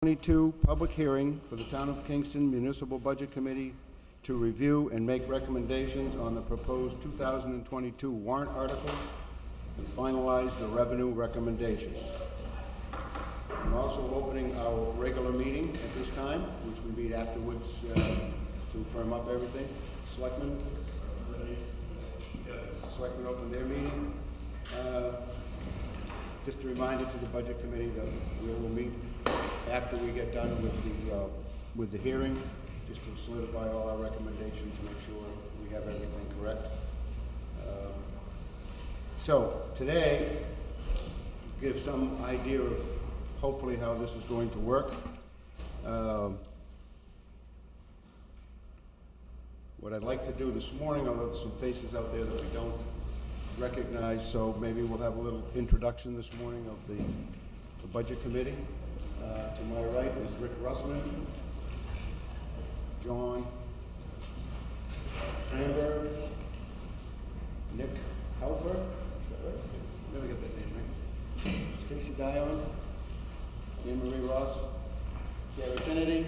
22 public hearing for the Town of Kingston Municipal Budget Committee to review and make recommendations on the proposed 2022 warrant articles and finalize the revenue recommendations. I'm also opening our regular meeting at this time, which we meet afterwards to firm up everything. Selectmen? Yes. Selectmen open their meeting. Just a reminder to the Budget Committee that we will meet after we get done with the hearing, just to solidify all our recommendations, make sure we have everything correct. So today, give some idea of hopefully how this is going to work. What I'd like to do this morning, I know there's some faces out there that we don't recognize, so maybe we'll have a little introduction this morning of the Budget Committee. To my right is Rick Russman, John Cranberg, Nick Helfer, is that right? Never get that name right. Stacy Dion, Anne Marie Ross, Gary Kennedy,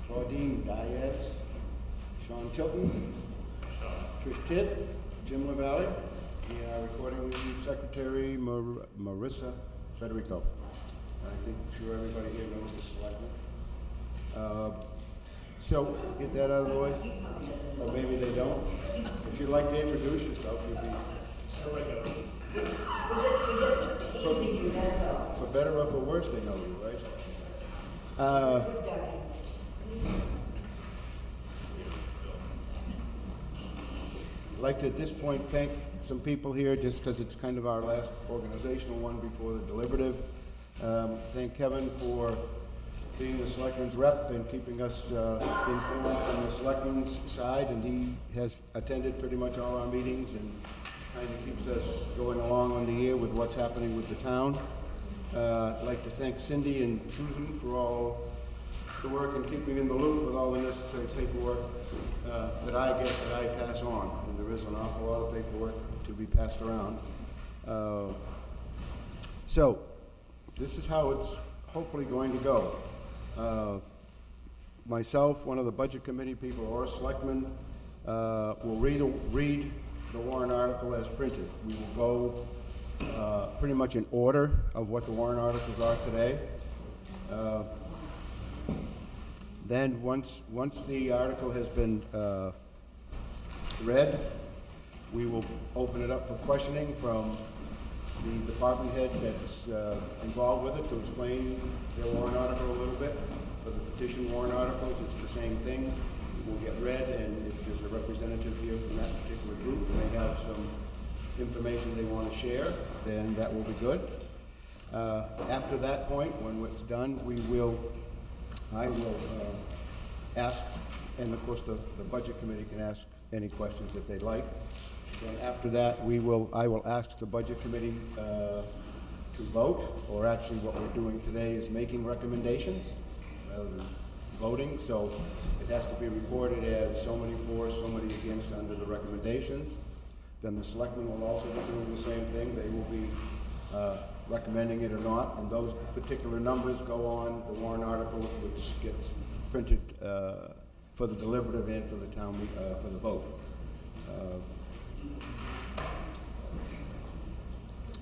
Claudine Diaz, Sean Tilton, Trish Tidd, Jim LaValle, and our recording secretary Marissa Federico. I think sure everybody here knows the selectmen. So get that out of the way, or maybe they don't. If you'd like to introduce yourself, you'd be. For better or for worse, they know you, right? I'd like to at this point thank some people here, just because it's kind of our last organizational one before the deliberative. Thank Kevin for being the selectmen's rep and keeping us informed from the selectmen's side, and he has attended pretty much all our meetings and kind of keeps us going along on the year with what's happening with the town. I'd like to thank Cindy and Susan for all the work and keeping in the loop with all the necessary paperwork that I get, that I pass on, and there is an awful lot of paperwork to be passed around. So this is how it's hopefully going to go. Myself, one of the Budget Committee people, or a selectman, will read the warrant article as printed. We will go pretty much in order of what the warrant articles are today. Then once the article has been read, we will open it up for questioning from the department head that's involved with it to explain their warrant article a little bit. For the petition warrant articles, it's the same thing. It will get read, and if there's a representative here from that particular group and they have some information they want to share, then that will be good. After that point, when it's done, I will ask, and of course the Budget Committee can ask any questions that they'd like. Then after that, I will ask the Budget Committee to vote, or actually what we're doing today is making recommendations rather than voting. So it has to be recorded as so many for, so many against under the recommendations. Then the selectmen will also be doing the same thing. They will be recommending it or not, and those particular numbers go on the warrant article, which gets printed for the deliberative and for the town for the vote.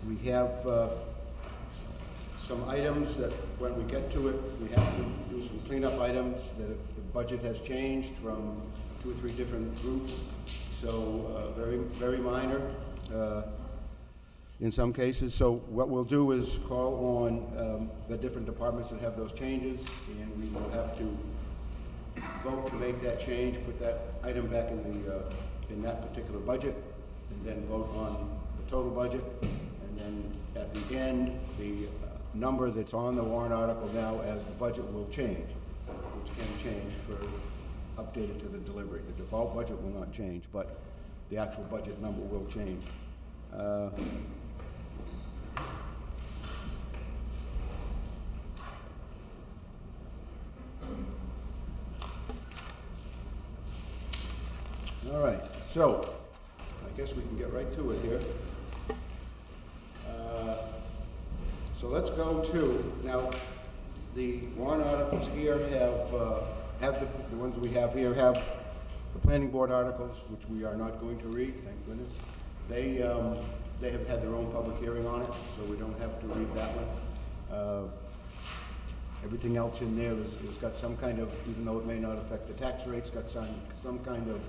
We have some items that when we get to it, we have to do some cleanup items that if the budget has changed from 2 or 3 different groups, so very, very minor in some cases. So what we'll do is call on the different departments that have those changes, and we will have to vote to make that change, put that item back in that particular budget, and then vote on the total budget. And then at the end, the number that's on the warrant article now as the budget will change, which can change for updated to the delivery. The default budget will not change, but the actual budget number will change. All right, so I guess we can get right to it here. So let's go to, now, The warrant articles here have the ones we have here have the planning board articles, which we are not going to read, thank goodness. They have had their own public hearing on it, so we don't have to read that one. Everything else in there is got some kind of, even though it may not affect the tax rates, got some kind of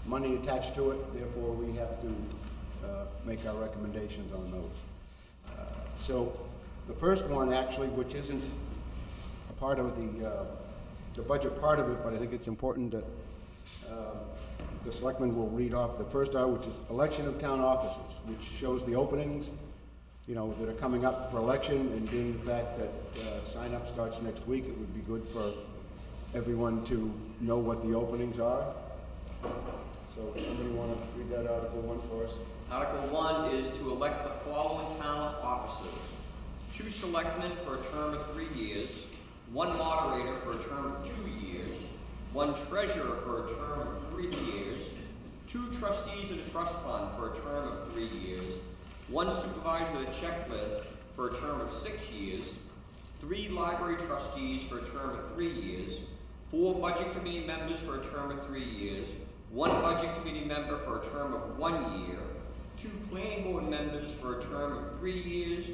money attached to it. Therefore, we have to make our recommendations on those. So the first one, actually, which isn't a part of the budget part of it, but I think it's important that the selectmen will read off the first article, which is election of town offices, which shows the openings, you know, that are coming up for election, and being the fact that sign-up starts next week, it would be good for everyone to know what the openings are. So somebody want to read that Article 1 for us? Article 1 is to elect the following town officers: 2 selectmen for a term of 3 years, 1 moderator for a term of 2 years, 1 treasurer for a term of 3 years, 2 trustees of the trust fund for a term of 3 years, 1 supervisor of the checklist for a term of 6 years, 3 library trustees for a term of 3 years, 4 budget committee members for a term of 3 years, 1 budget committee member for a term of 1 year, 2 planning board members for a term of 3 years,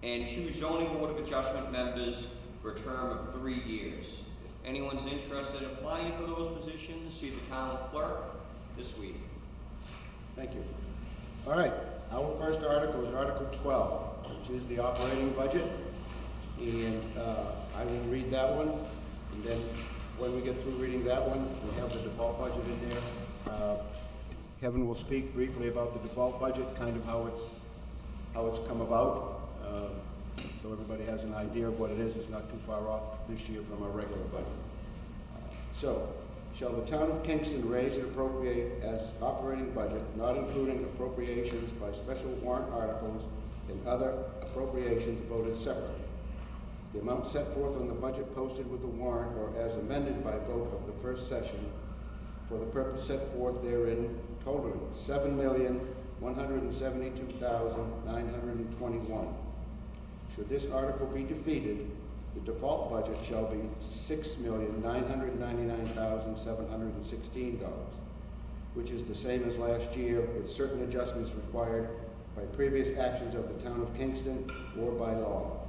and 2 zoning board of adjustment members for a term of 3 years. If anyone's interested in applying for those positions, see the town clerk this week. Thank you. All right, our first article is Article 12, which is the operating budget. And I will read that one, and then when we get through reading that one, we have the default budget in there. Kevin will speak briefly about the default budget, kind of how it's come about, so everybody has an idea of what it is. It's not too far off this year from our regular budget. So, shall the town of Kingston raise and appropriate as operating budget, not including appropriations by special warrant articles and other appropriations voted separately? The amount set forth on the budget posted with the warrant or as amended by vote of the first session for the purpose set forth therein, totaling $7,172,921. Should this article be defeated, the default budget shall be $6,999,716, which is the same as last year, with certain adjustments required by previous actions of the town of Kingston or by law.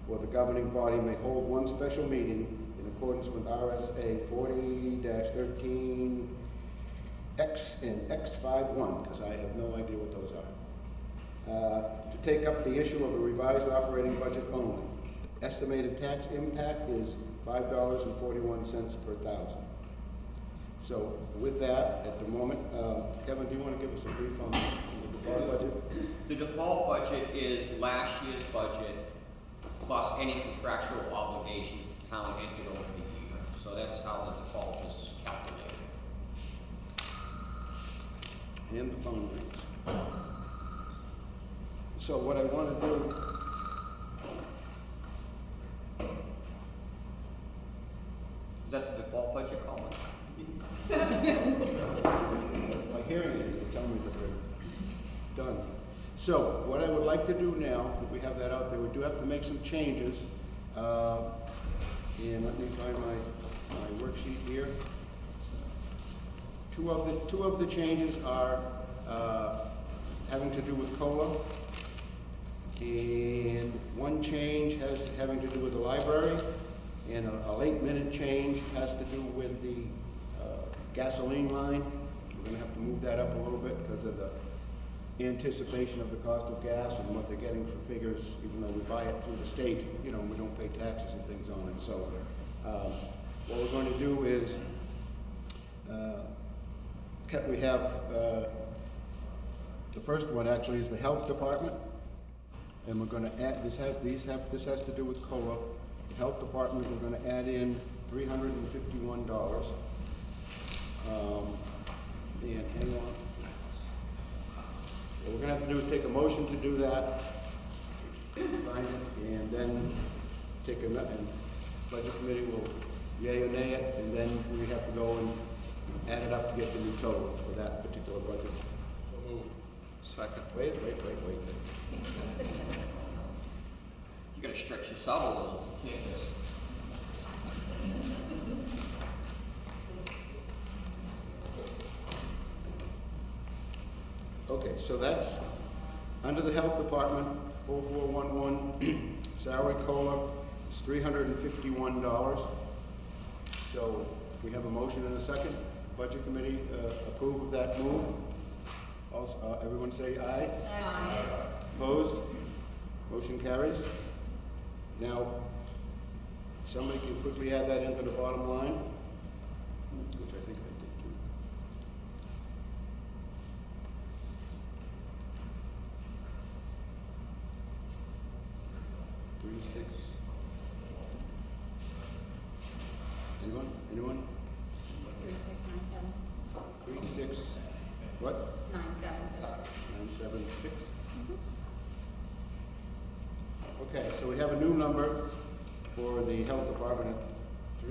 Or the governing body may hold one special meeting in accordance with RSA 40-13X and X51, because I have no idea what those are, to take up the issue of a revised operating budget only. Estimated tax impact is $5.41 per thousand. So with that, at the moment, Kevin, do you want to give us a brief on the default budget? The default budget is last year's budget plus any contractual obligations the town entered over the year. So that's how the default is calculated. And the phone rings. So what I want to do, Is that the default budget, Colin? my hearing aids to tell me that they're done. So what I would like to do now, that we have that out there, we do have to make some changes. And let me find my worksheet here. Two of the changes are having to do with COLA, and one change has having to do with the library, and a late-minute change has to do with the gasoline line. We're going to have to move that up a little bit because of the anticipation of the cost of gas and what they're getting for figures, even though we buy it through the state, you know, we don't pay taxes and things on it. So what we're going to do is we have the first one actually is the health department, and we're going to add this has to do with COLA. The health department, we're going to add in $351. And hang on. What we're going to have to do is take a motion to do that, find it, and then take a, and budget committee will yay or nay it, and then we have to go and add it up to get the new total for that particular budget. So moved. Second. Wait. You gotta stretch this out a little. You can't just- Okay, so that's under the health department, 4411, salary COLA is $351. So we have a motion and a second. Budget committee approve of that move. Also, everyone say aye. Aye. Opposed? Motion carries. Now, somebody can quickly add that into the bottom line, which I think I did too. Three, six. Anyone? Anyone? 36976. 3, 6, what? 976. 976. Okay, so we have a new number for the health department at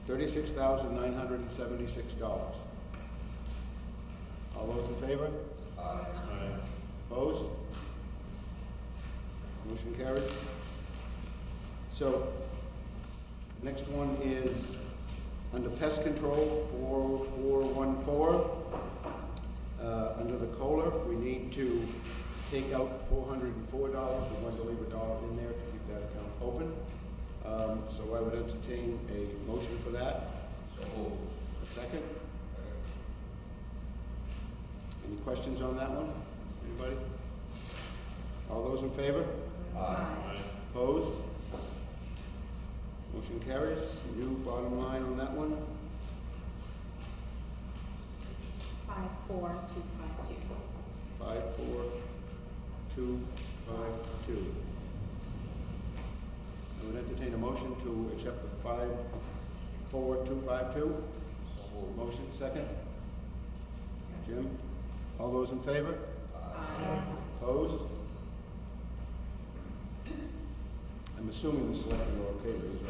$36,976. All those in favor? Aye. Opposed? Motion carries. So, next one is under pest control, 4414. Under the COLA, we need to take out $404. We want to leave $1 in there to keep that account open. So I would entertain a motion for that. So moved. A second? Any questions on that one? Anybody? All those in favor? Aye. Opposed? Motion carries. New bottom line on that one. 54252. 54252. I would entertain a motion to accept the 54252. So moved. Motion, second. Jim? All those in favor? Aye. Opposed? I'm assuming the selectmen are okay with this,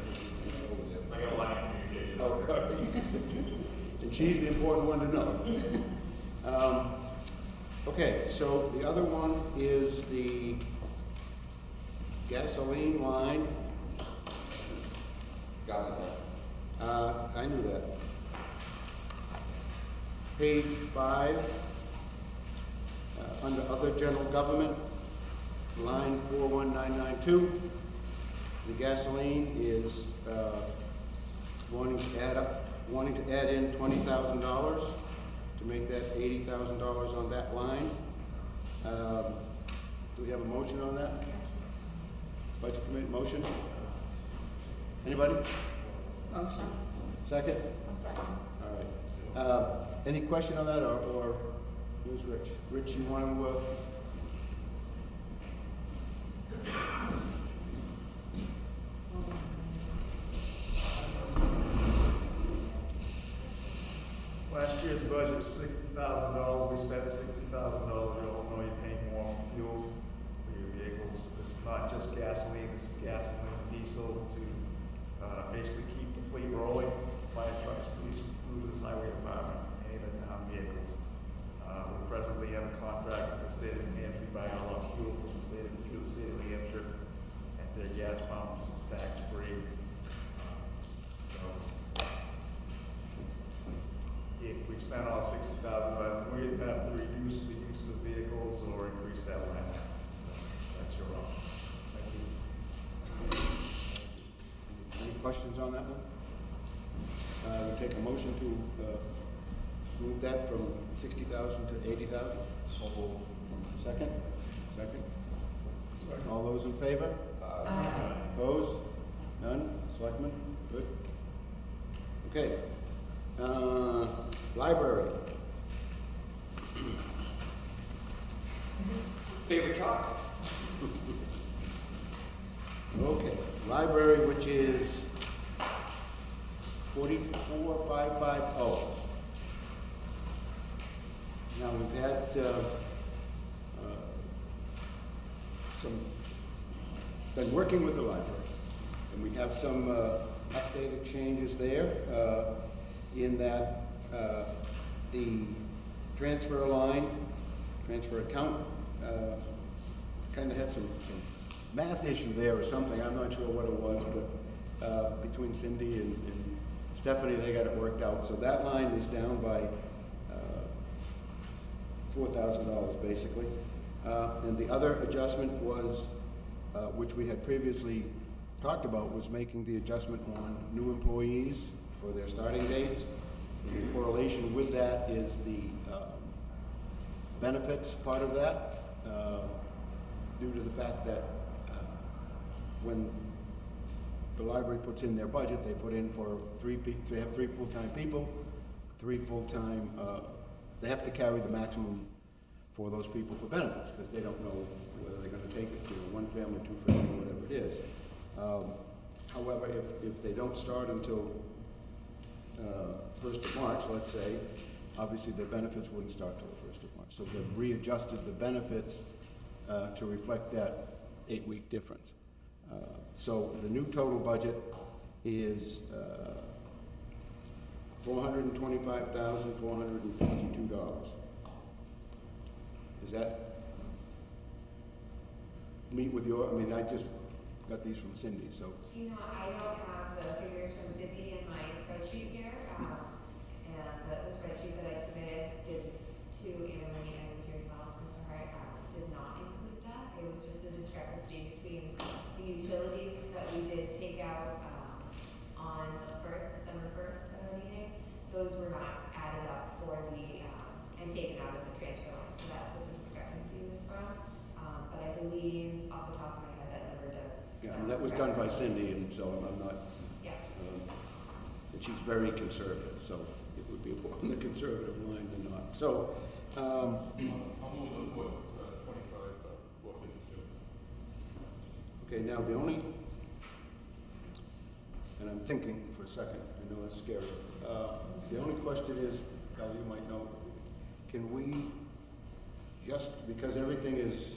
right? I got a line of communication. Oh, good. And she's the important one to know. Okay, so the other one is the gasoline line. Got it. I knew that. Page 5, under other general government, line 41992. The gasoline is wanting to add in $20,000 to make that $80,000 on that line. Do we have a motion on that? Budget committee motion? Anybody? Motion. Second? A second. All right. Any question on that, or who's Rich? Rich, you want to, Last year's budget was $60,000, we spent $60,000, you all know you're paying more for fuel for your vehicles. This is not just gasoline, this is gasoline and diesel to basically keep the fleet rolling, fire trucks, police, cruisers, highway department, any of the town vehicles. We presently have a contract with the state of New Hampshire, we buy all our fuel from the state of New Hampshire, and their gas pumps, it's tax-free. If we spend all $60,000, but we either have to reduce the use of vehicles or increase that line. So that's your option. Thank you. any questions on that one? We'll take a motion to move that from 60,000 to 80,000. So moved. Second? Second? All those in favor? Aye. Opposed? None? Selectmen? Good. Okay. Library. Favorite topic? Okay. Library, which is 44550. Now, we've had been working with the library, and we have some updated changes there in that the transfer line, transfer account, kind of had some math issue there or something, I'm not sure what it was, but between Cindy and Stephanie, they got it worked out. So that line is down by $4,000 basically. And the other adjustment was, which we had previously talked about, was making the adjustment on new employees for their starting dates. And in correlation with that is the benefits part of that, due to the fact that when the library puts in their budget, they put in for they have 3 full-time people, 3 full-time, they have to carry the maximum for those people for benefits, because they don't know whether they're gonna take it, you know, 1 family, 2 family, whatever it is. However, if they don't start until 1st of March, let's say, obviously their benefits wouldn't start till the 1st of March. So they've readjusted the benefits to reflect that 8-week difference. So the new total budget is $425,452. Does that meet with your, I mean, I just got these from Cindy, so. You know, I don't have the figures from Cindy in my spreadsheet here, and the spreadsheet that I submitted to Emily and to yourself, Mr. Hart, did not include that. It was just the discrepancy between the utilities that we did take out on the December 1st at our meeting. Those were not added up for the, and taken out of the transfer line, so that's what the discrepancy was from. But I believe off the top of my head, that number does. Yeah, and that was done by Cindy, and so I'm not, Yeah. and she's very conservative, so it would be more on the conservative line than not. So, I'll move the put, 25, 452. okay, now the only, and I'm thinking for a second, I know it's scary. The only question is, Cal, you might know, can we just, because everything has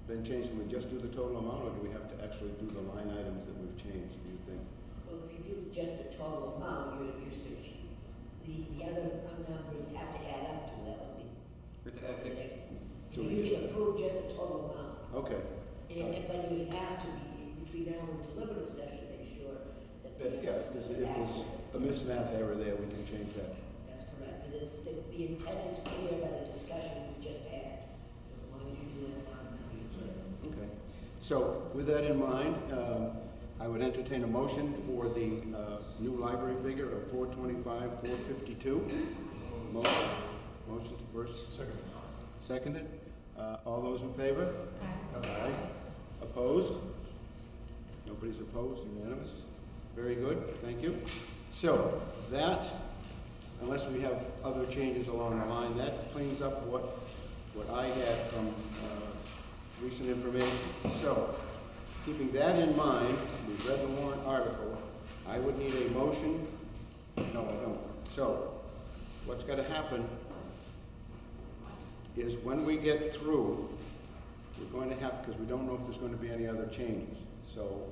been changed, can we just do the total amount, or do we have to actually do the line items that we've changed, do you think? Well, if you do just the total amount, you're secure. The other numbers have to add up to that one. So You can approve just the total amount. Okay. But you have to be, between now and deliberative session, make sure that. But yeah, if there's a mismath error there, we can change that. That's correct, because the intent is clear by the discussion we just had. So as long as you do that, you're clear. Okay. So with that in mind, I would entertain a motion for the new library figure of $425,452. Motion to first. Second. Seconded. All those in favor? Aye. Opposed? Nobody's opposed, unanimous. Very good, thank you. So that, unless we have other changes along the line, that cleans up what I had from recent information. So, keeping that in mind, we've read the warrant article, I would need a motion. No, I don't. So, what's got to happen is when we get through, we're going to have, because we don't know if there's going to be any other changes. So,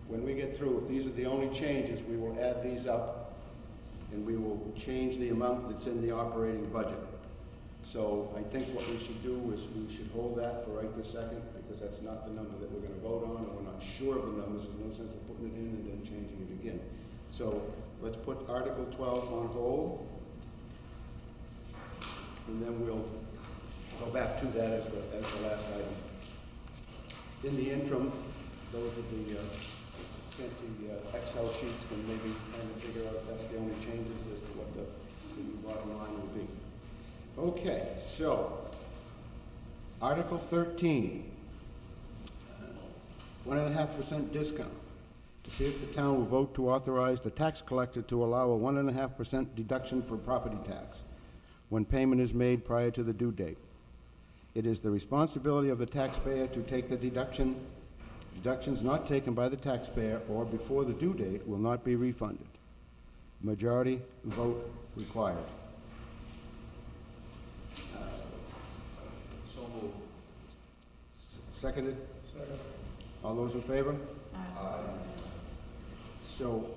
when we get through, if these are the only changes, we will add these up and we will change the amount that's in the operating budget. So I think what we should do is we should hold that for right this second, because that's not the number that we're going to vote on, and we're not sure of the numbers. There's no sense of putting it in and then changing it again. So let's put Article 12 on hold, and then we'll go back to that as the last item. In the interim, those with the fancy Excel sheets can maybe kind of figure out if that's the only changes as to what the bottom line will be. Okay, so Article 13, 1.5% discount. To see if the town will vote to authorize the tax collector to allow a 1.5% deduction for property tax when payment is made prior to the due date. It is the responsibility of the taxpayer to take the deduction. Deductions not taken by the taxpayer or before the due date will not be refunded. Majority vote required. So moved. Seconded? Second. All those in favor? Aye. So,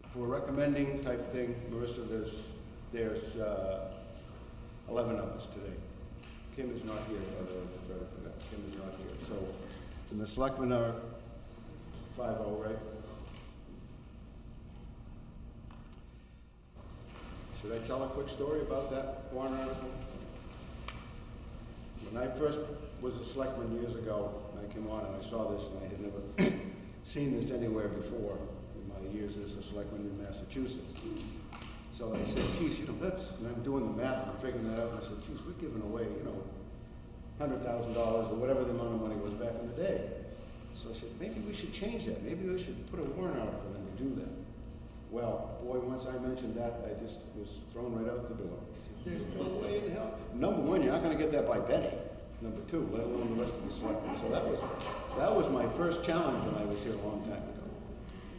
for recommending type thing, Marissa, there's 11 of us today. Kim is not here, by the way. Kim is not here. So, And the selectmen are 5-0, right? Should I tell a quick story about that warrant article? When I first was a selectman years ago, I came on and I saw this, and I had never seen this anywhere before in my years as a selectman in Massachusetts. So I said, geez, and I'm doing the math and figuring that out, and I said, geez, we're giving away, $100,000 or whatever the amount of money was back in the day. So I said, maybe we should change that. Maybe we should put a warrant article in to do that. Well, boy, once I mentioned that, I just was thrown right out the door. I said, there's no way in hell. Number one, you're not gonna get that by Betty. Number two, let alone the rest of the selectmen. So that was my first challenge when I was here a long time ago.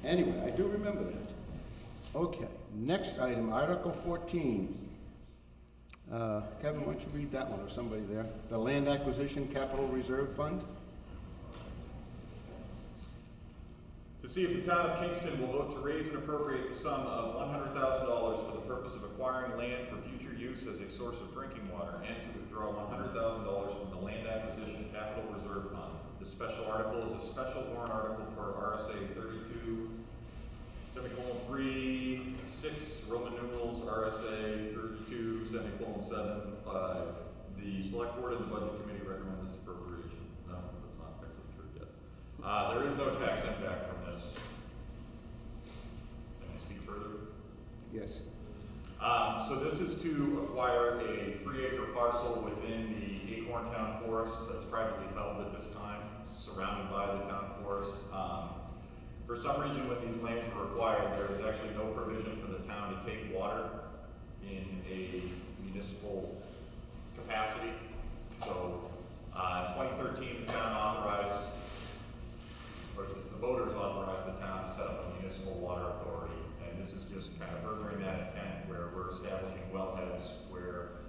Anyway, I do remember that. Okay, next item, Article 14. Kevin, why don't you read that one, or somebody there? The Land Acquisition Capital Reserve Fund. To see if the town of Kingston will vote to raise and appropriate the sum of $100,000 for the purpose of acquiring land for future use as a source of drinking water, and to withdraw $100,000 from the Land Acquisition Capital Reserve Fund. The special article is a special warrant article per RSA 32, semicolon 3, 6, Roman numerals, RSA 32, semicolon 7, 5. The select board and the budget committee recommend this appropriation. No, that's not actually true yet. There is no tax impact from this. Can I speak further? Yes. So this is to acquire a 3-acre parcel within the Acorn Town Forest that's privately held at this time, surrounded by the town forest. For some reason, when these lands were acquired, there is actually no provision for the town to take water in a municipal capacity. So, in 2013, the town authorized, or the voters authorized the town to set up a municipal water authority. And this is just kind of furthering that intent, where we're establishing wellheads where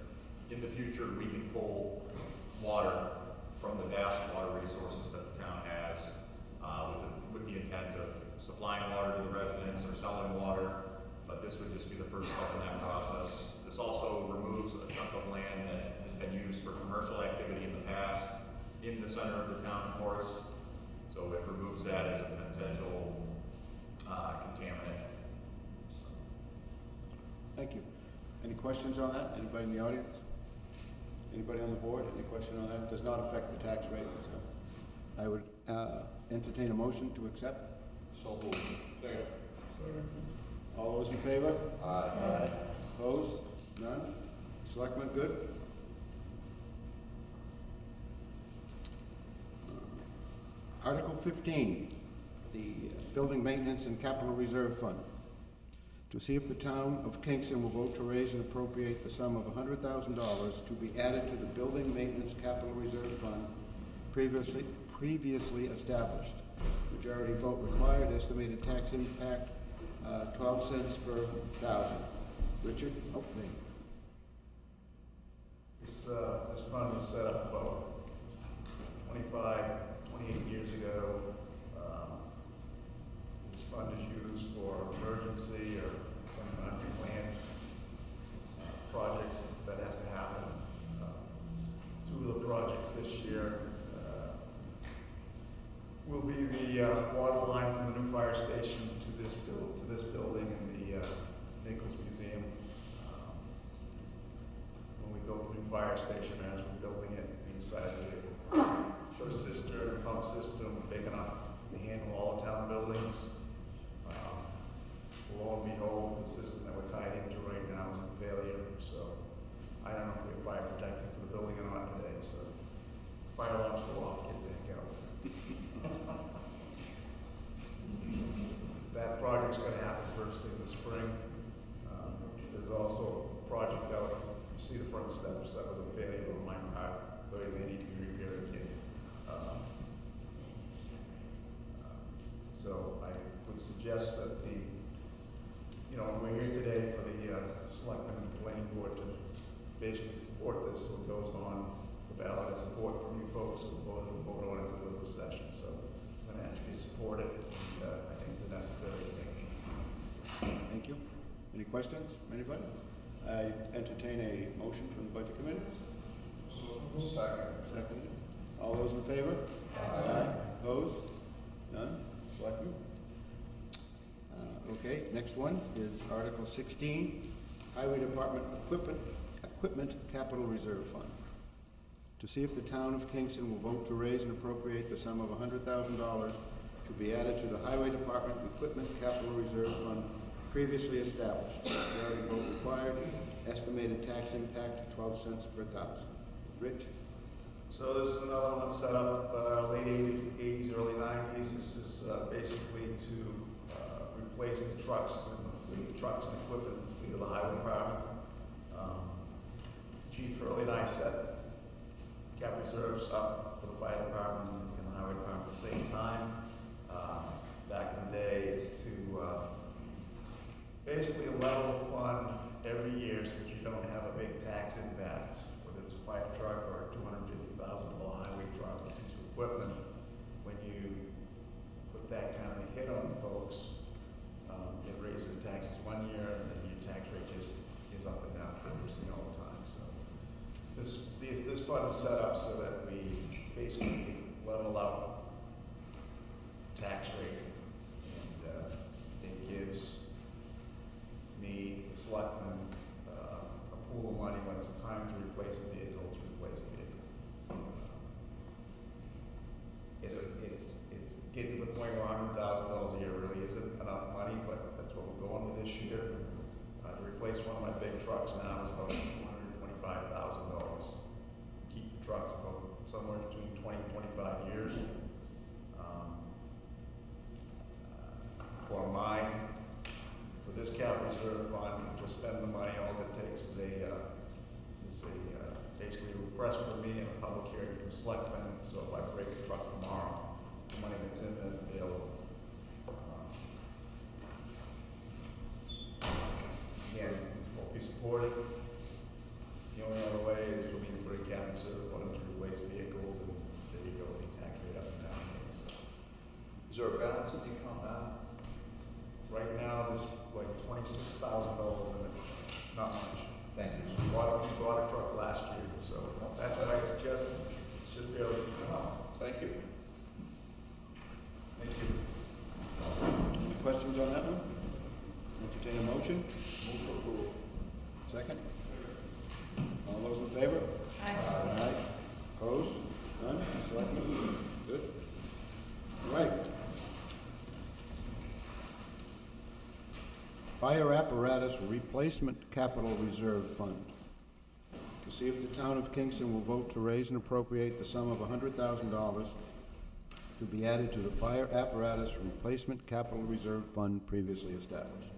in the future we can pull water from the vast water resources that the town has, with the intent of supplying water to the residents or selling water, but this would just be the first step in that process. This also removes a chunk of land that has been used for commercial activity in the past in the center of the town forest, so it removes that as a potential contaminant. So. Thank you. Any questions on that? Anybody in the audience? Anybody on the board? Any question on that? Does not affect the tax rate, so I would entertain a motion to accept. So moved. Second. All those in favor? Aye. Opposed? None? Selectmen, good? Article 15, the Building Maintenance and Capital Reserve Fund. To see if the town of Kingston will vote to raise and appropriate the sum of $100,000 to be added to the Building Maintenance Capital Reserve Fund previously established. Majority vote required. Estimated tax impact, 12 cents per thousand. Richard? Oh, me. This fund was set up about 28 years ago. This fund is used for emergency or some unplanned projects that have to happen. Two of the projects this year will be the water line from the new fire station to this building and the Nichols Museum. When we built the new fire station, as we're building it, we decided to put a cistern, a pump system big enough to handle all the town buildings. Lo and behold, the system that we're tied into right now is in failure, so I don't know if we have fire protection for the building or not today, so fire alarms go off, get the heck out. That project's gonna happen first thing in the spring. There's also a project out, you see the front steps, that was a failure on my part, they need to be repaired again. So I would suggest that we're here today for the selectmen and planning board to basically support this, so it goes on the ballot of support from you folks who vote on it to deliberative session. So I'm going to ask you to support it, and I think it's a necessary thing. Thank you. Any questions from anybody? I entertain a motion from the budget committee. Second. Seconded. All those in favor? Aye. Opposed? None? Selectmen? Okay, next one is Article 16, Highway Department Equipment Capital Reserve Fund. To see if the town of Kingston will vote to raise and appropriate the sum of $100,000 to be added to the Highway Department Equipment Capital Reserve Fund previously established. Majority vote required. Estimated tax impact, 12 cents per thousand. Rich? So this is another one set up late 80s, early 90s. This is basically to replace the trucks and the fleet, trucks and equipment in the fleet of the highway department. Chief Hurley and I set cap reserves up for the fire department and the highway department at the same time. Back in the day, it's to basically level the fund every year so that you don't have a big tax impact, whether it's a fire truck or a $250,000 highway truck, a piece of equipment. When you put that kind of a hit on folks, it raises the taxes one year and then your tax rate just is up and down, we're seeing all the time. So this fund is set up so that we basically level out tax rate, and it gives me, the selectman, a pool of money when it's time to replace a vehicle, It's getting to the point where $100,000 a year really isn't enough money, but that's what we're going with this year. To replace one of my big trucks now is about $225,000. Keep the trucks about somewhere between 20 and 25 years. For this capital reserve fund, to spend the money, all it takes is basically a request from me and a public hearing to the selectmen. So if I break the truck tomorrow, the money that's in there is available. Again, hope you support it. The only other way is for me to put a capital reserve fund to replace vehicles, and there you go, the tax rate up and down. So, Is there a balance in the account now? right now, there's like $26,000 in it, not much. Thank you. We bought a truck last year, so that's what I suggest. It's just barely keeping up. Thank you. Thank you. Any questions on that one? Entertain a motion? Move for approval. Second? All those in favor? Aye. Aye. Opposed? None? Selectmen? Good. All right. Fire Apparatus Replacement Capital Reserve Fund. To see if the town of Kingston will vote to raise and appropriate the sum of $100,000 to be added to the Fire Apparatus Replacement Capital Reserve Fund previously established.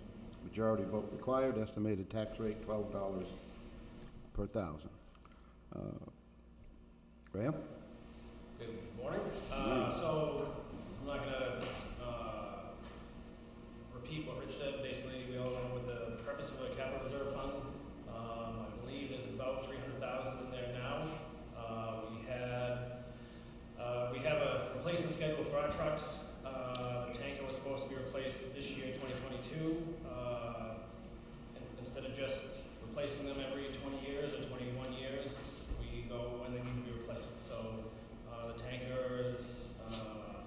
Majority vote required. Estimated tax rate $12 per thousand. Graham? Good morning. Morning. So I'm not gonna repeat what Rich said. Basically, we all know what the purpose of a capital reserve fund. I believe there's about $300,000 in there now. We have a replacement schedule for our trucks. The tanker was supposed to be replaced this year, 2022. Instead of just replacing them every 20 years or 21 years, we go when they need to be replaced. So the tanker is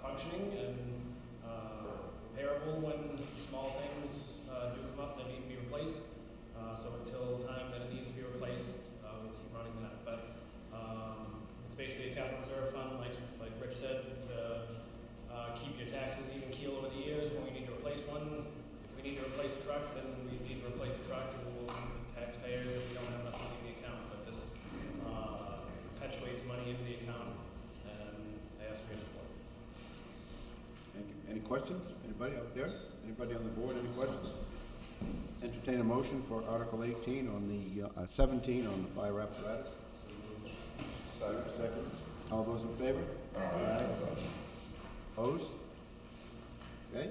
functioning and repairable when small things do come up that need to be replaced. So until time that it needs to be replaced, we'll keep running that. But it's basically a capital reserve fund, like Rich said, to keep your taxes even keel over the years when we need to replace one. If we need to replace a truck, then we need to replace a truck, and we'll pay the taxpayers if we don't have enough money in the account. But this perpetuates money into the account, and I ask for your support. Thank you. Any questions? Anybody out there? Anybody on the board? Any questions? Entertain a motion for Article 18 on the 17 on the fire apparatus. Second. All those in favor? Aye. Opposed? Okay.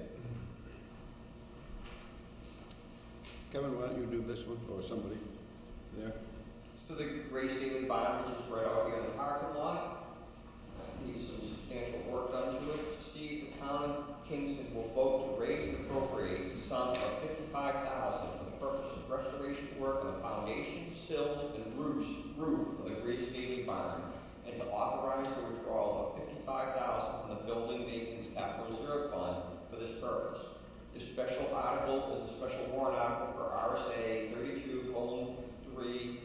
Kevin, why don't you do this one, or somebody there? It's for the Grace Daily Bond, which is right out here in the parking lot. Needs some substantial work done to it. To see if the town of Kingston will vote to raise and appropriate the sum of $55,000 for the purpose of restoration work on the foundation, sills, and roof of the Grace Daily Barn, and to authorize the withdrawal of $50,000 $25,000 from the Building Maintenance Capital Reserve Fund for this purpose. This special article is a special warrant article for RSA 32:3,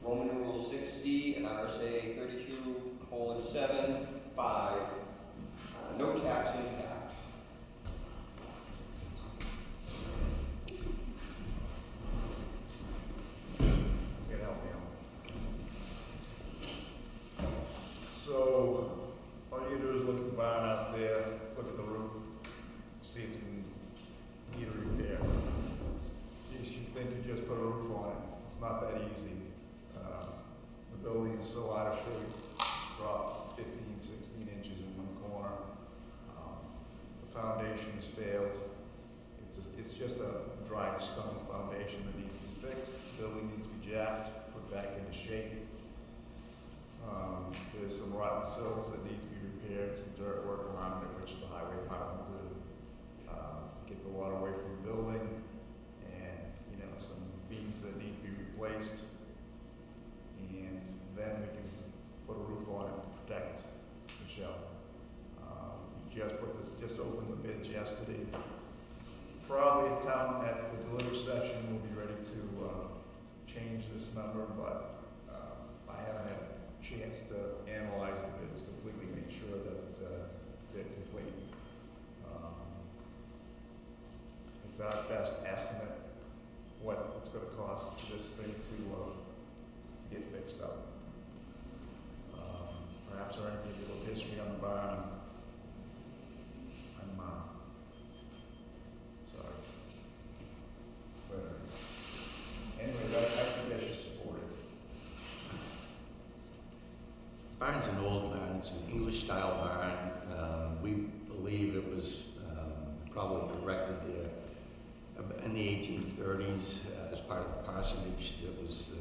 Roman numeral 6D, and RSA 32:7(5). No tax impact. You can help me out. So, all you do is look at the barn out there, look at the roof, see it's in need of repair. You should think you just put a roof on it. It's not that easy. The building is so out of shape, it's dropped 15, 16 inches in one corner. The foundation has failed. It's just a dry stone foundation that needs to be fixed. The building needs to be jacked, put back into shape. There's some rotten sills that need to be repaired, some dirt work around it, which the highway department will do. Get the water away from the building, and, some beams that need to be replaced. And then we can put a roof on it to protect the shell. We just opened the bids yesterday. Probably at the delivery session, we'll be ready to change this number, but I haven't had a chance to analyze the bids completely, make sure that they're complete. It's our best estimate what it's going to cost for this thing to get fixed up. Perhaps I already give you a little history on the barn. I'm sorry. But anyway, I suggest you support it. Barn's an old barn. It's an English-style barn. We believe it was probably erected there in the 1830s as part of the parsonage that was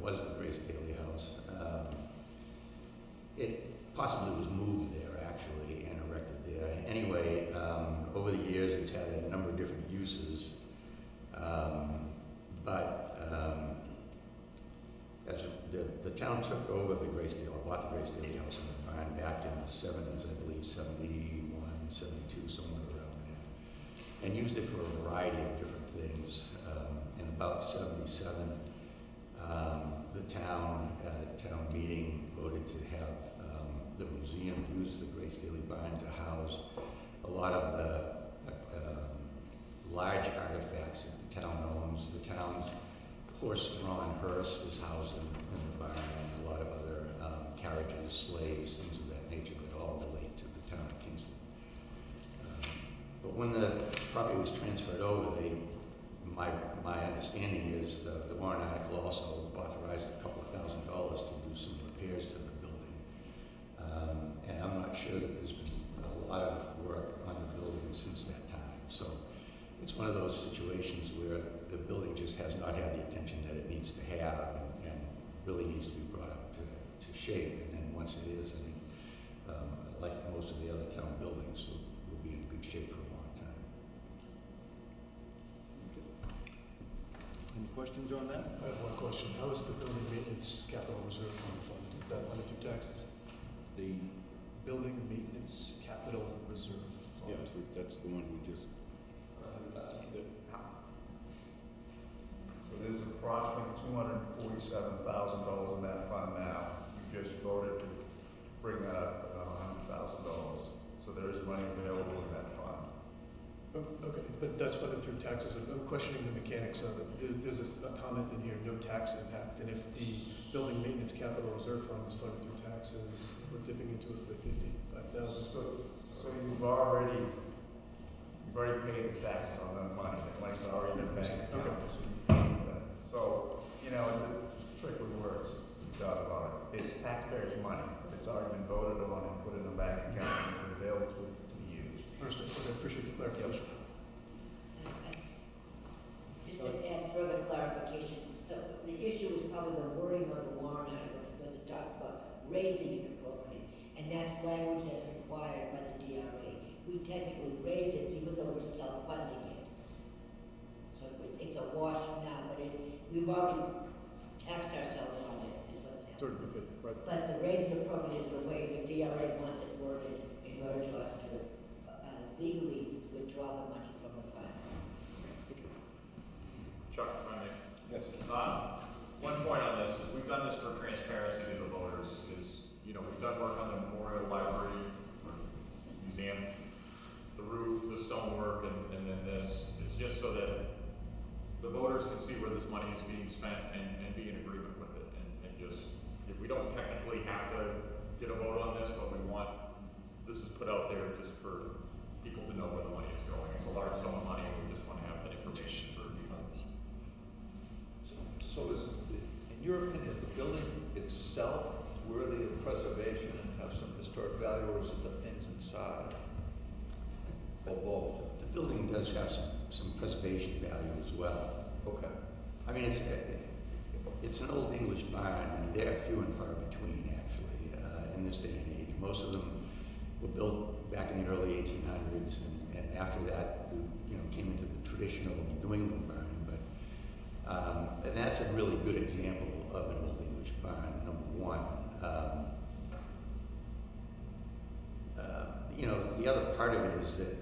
the Grace Daly House. It possibly was moved there actually and erected there. Anyway, over the years it's had a number of different uses, but as the town took over the Grace-Daly, bought the Grace-Daly House and the barn back in the 70s, I believe, 71, 72, somewhere around there, and used it for a variety of different things. In about 77, the town, at a town meeting, voted to have the museum use the Grace-Daly barn to house a lot of the large artifacts that the town owns. The town's horse-drawn hearse is housed in the barn, and a lot of other carriages, sleighs, things of that nature that all relate to the town of Kingston. But when the property was transferred over, my understanding is the warrant article also authorized a couple of $1,000 to do some repairs to the building. And I'm not sure that there's been a lot of work on the building since that time. So it's one of those situations where the building just has not had the attention that it needs to have, and really needs to be brought up to shape. And then once it is, I think, like most of the other town buildings, will be in good shape for a long time. Any questions on that? I have one question. How is the building maintenance capital reserve fund funded? Is that funded through taxes? The, Building maintenance capital reserve fund. yeah, that's the one we just, So there's approximately $247,000 in that fund now. You just voted to bring that up to $100,000. So there is money available in that fund. Okay, but that's funded through taxes. I'm questioning the mechanics of it. There's a comment in here, no tax impact. And if the building maintenance capital reserve fund is funded through taxes, we're dipping into it with $55,000. So you've already paid the taxes on that money. The money's already been banked. Okay. So, it's a trick with words, no doubt about it. It's taxpayers' money, but it's already been voted on and put in the bank account and it's available to be used. Understood. Okay, appreciate the clarification. Just to add further clarification, so the issue is probably the wording of the warrant article, because it talks about raising it appropriately, and that's language that's required by the DRA. We technically raise it even though we're self-funding it. So it's a wash now, but we've already taxed ourselves on it, is what's happening. It's already been hit, right? But the raise and appropriate is the way the DRA wants it worded in order to us to legally withdraw the money from the fund. Chuck, if I may. Yes. One point on this is we've done this for transparency to the voters is, you know, we've done work on the Memorial Library, or Museum, the roof, the stonework, and then this. It's just so that the voters can see where this money is being spent and be in agreement with it. And just, we don't technically have to get a vote on this, but we want, this is put out there just for people to know where the money is going. It's a large sum of money, and we just want to have that information for funds. So is, in your opinion, is the building itself worthy of preservation and have some historic value, or is it the things inside? Or both? The building does have some preservation value as well. Okay. I mean, it's an old English barn, and they're few and far between, actually, in this day and age. Most of them were built back in the early 1800s, and after that, you know, came into the traditional New England barn. But and that's a really good example of an old English barn. Number one. You know, the other part of it is that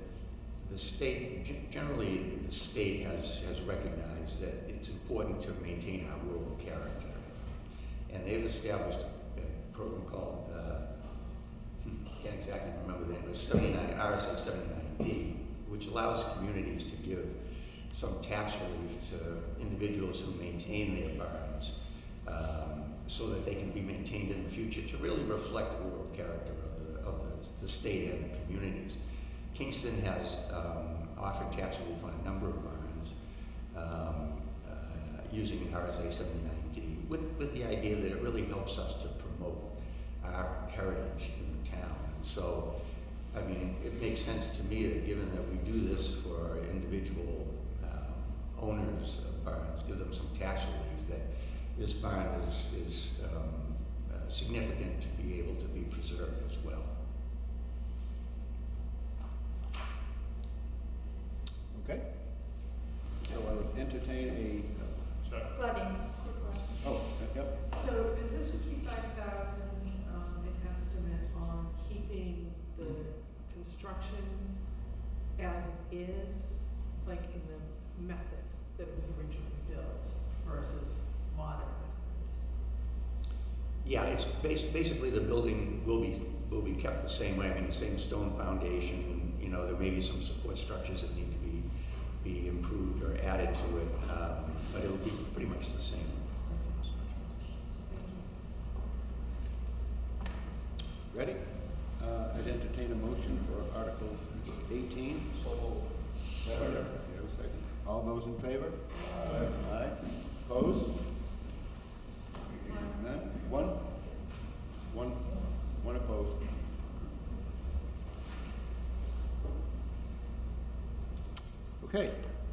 the state, generally the state has recognized that it's important to maintain our rural character. And they've established a program called, can't exactly remember the name, but RSA 79D, which allows communities to give some tax relief to individuals who maintain their barns so that they can be maintained in the future to really reflect the rural character of the state and the communities. Kingston has offered tax relief on a number of barns using RSA 79D with the idea that it really helps us to promote our heritage in the town. And so, I mean, it makes sense to me that given that we do this for individual owners of barns, give them some tax relief, that this barn is significant to be able to be preserved as well. Okay. So I would entertain a, Flooding, super. oh, yep. So is this 55,000 an estimate on keeping the construction as it is, like in the method that it was originally built versus modern methods? Yeah, it's basically the building will be kept the same way. I mean, the same stone foundation. You know, there may be some support structures that need to be improved or added to it, but it will be pretty much the same. Ready? I'd entertain a motion for Article 18. So moved. Second. You have a second. All those in favor? Aye. Aye. Opposed? None? One opposed. Okay,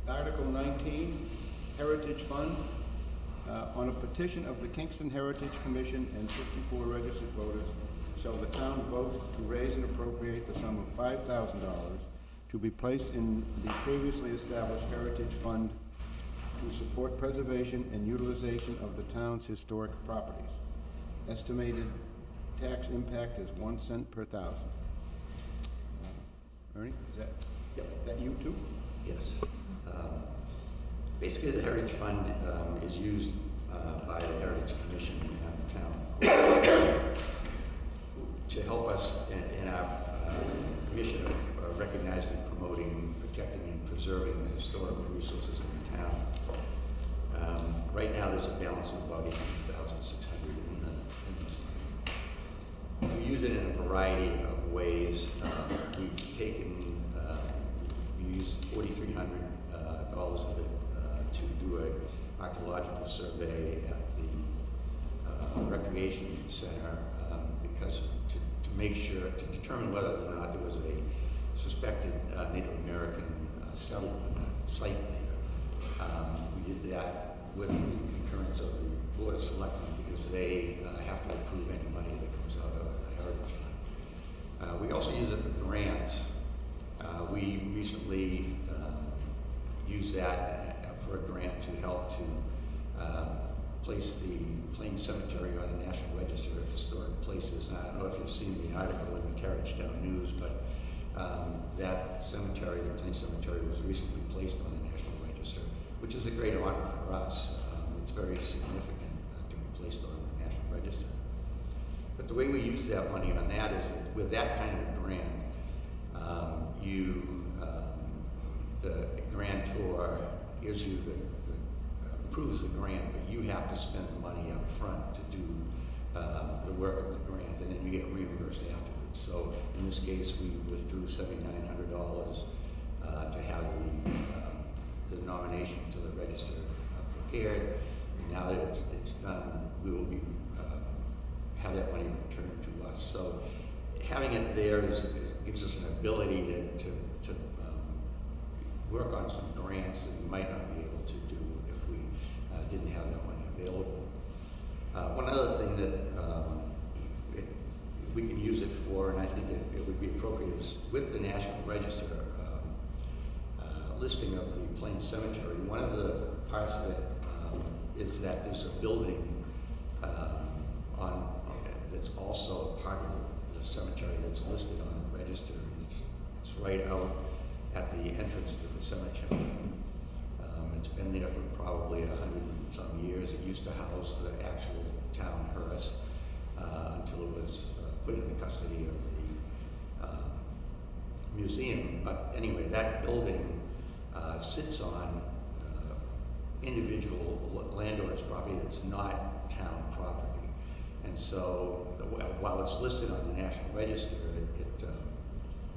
Article 19, Heritage Fund. On a petition of the Kingston Heritage Commission and 54 registered voters, shall the town vote to raise and appropriate the sum of $5,000 to be placed in the previously established Heritage Fund to support preservation and utilization of the town's historic properties. Estimated tax impact is 1 cent per thousand. Ernie, is that you too? Yes. Basically, the Heritage Fund is used by the Heritage Commission and the town to help us in our mission of recognizing, promoting, protecting, and preserving the historical resources in the town. Right now, there's a balance of about $18,600 in the. We use it in a variety of ways. We've taken, we used $4,300 of it to do an archaeological survey at the recreation center because to make sure, to determine whether or not there was a suspected Native American settlement site there. We did that with the concurrence of the Board of Selectmen because they have to approve any money that comes out of the Heritage Fund. We also use it for grants. We recently used that for a grant to help to place the Plain Cemetery on the National Register of Historic Places. And I don't know if you've seen the article in the Carriagetown News, but that cemetery, the Plain Cemetery, was recently placed on the National Register, which is a great honor for us. It's very significant to be placed on the National Register. But the way we use that money on that is that with that kind of a grant, the grantor gives you approves the grant, but you have to spend the money up front to do the work of the grant, and then you get reimbursed afterwards. So in this case, we withdrew $7,900 to have the nomination to the register prepared. And now that it's done, we will be have that money returned to us. So having it there gives us an ability to work on some grants that we might not be able to do if we didn't have that money available. One other thing that we can use it for, and I think it would be appropriate, is with the National Register listing of the Plain Cemetery. One of the parts of it is that there's a building that's also a part of the cemetery that's listed on the register. It's right out at the entrance to the cemetery. It's been there for probably 100 and some years. It used to house the actual town hearse until it was put in the custody of the museum. But anyway, that building sits on individual landowners' property that's not town property. And so while it's listed on the National Register,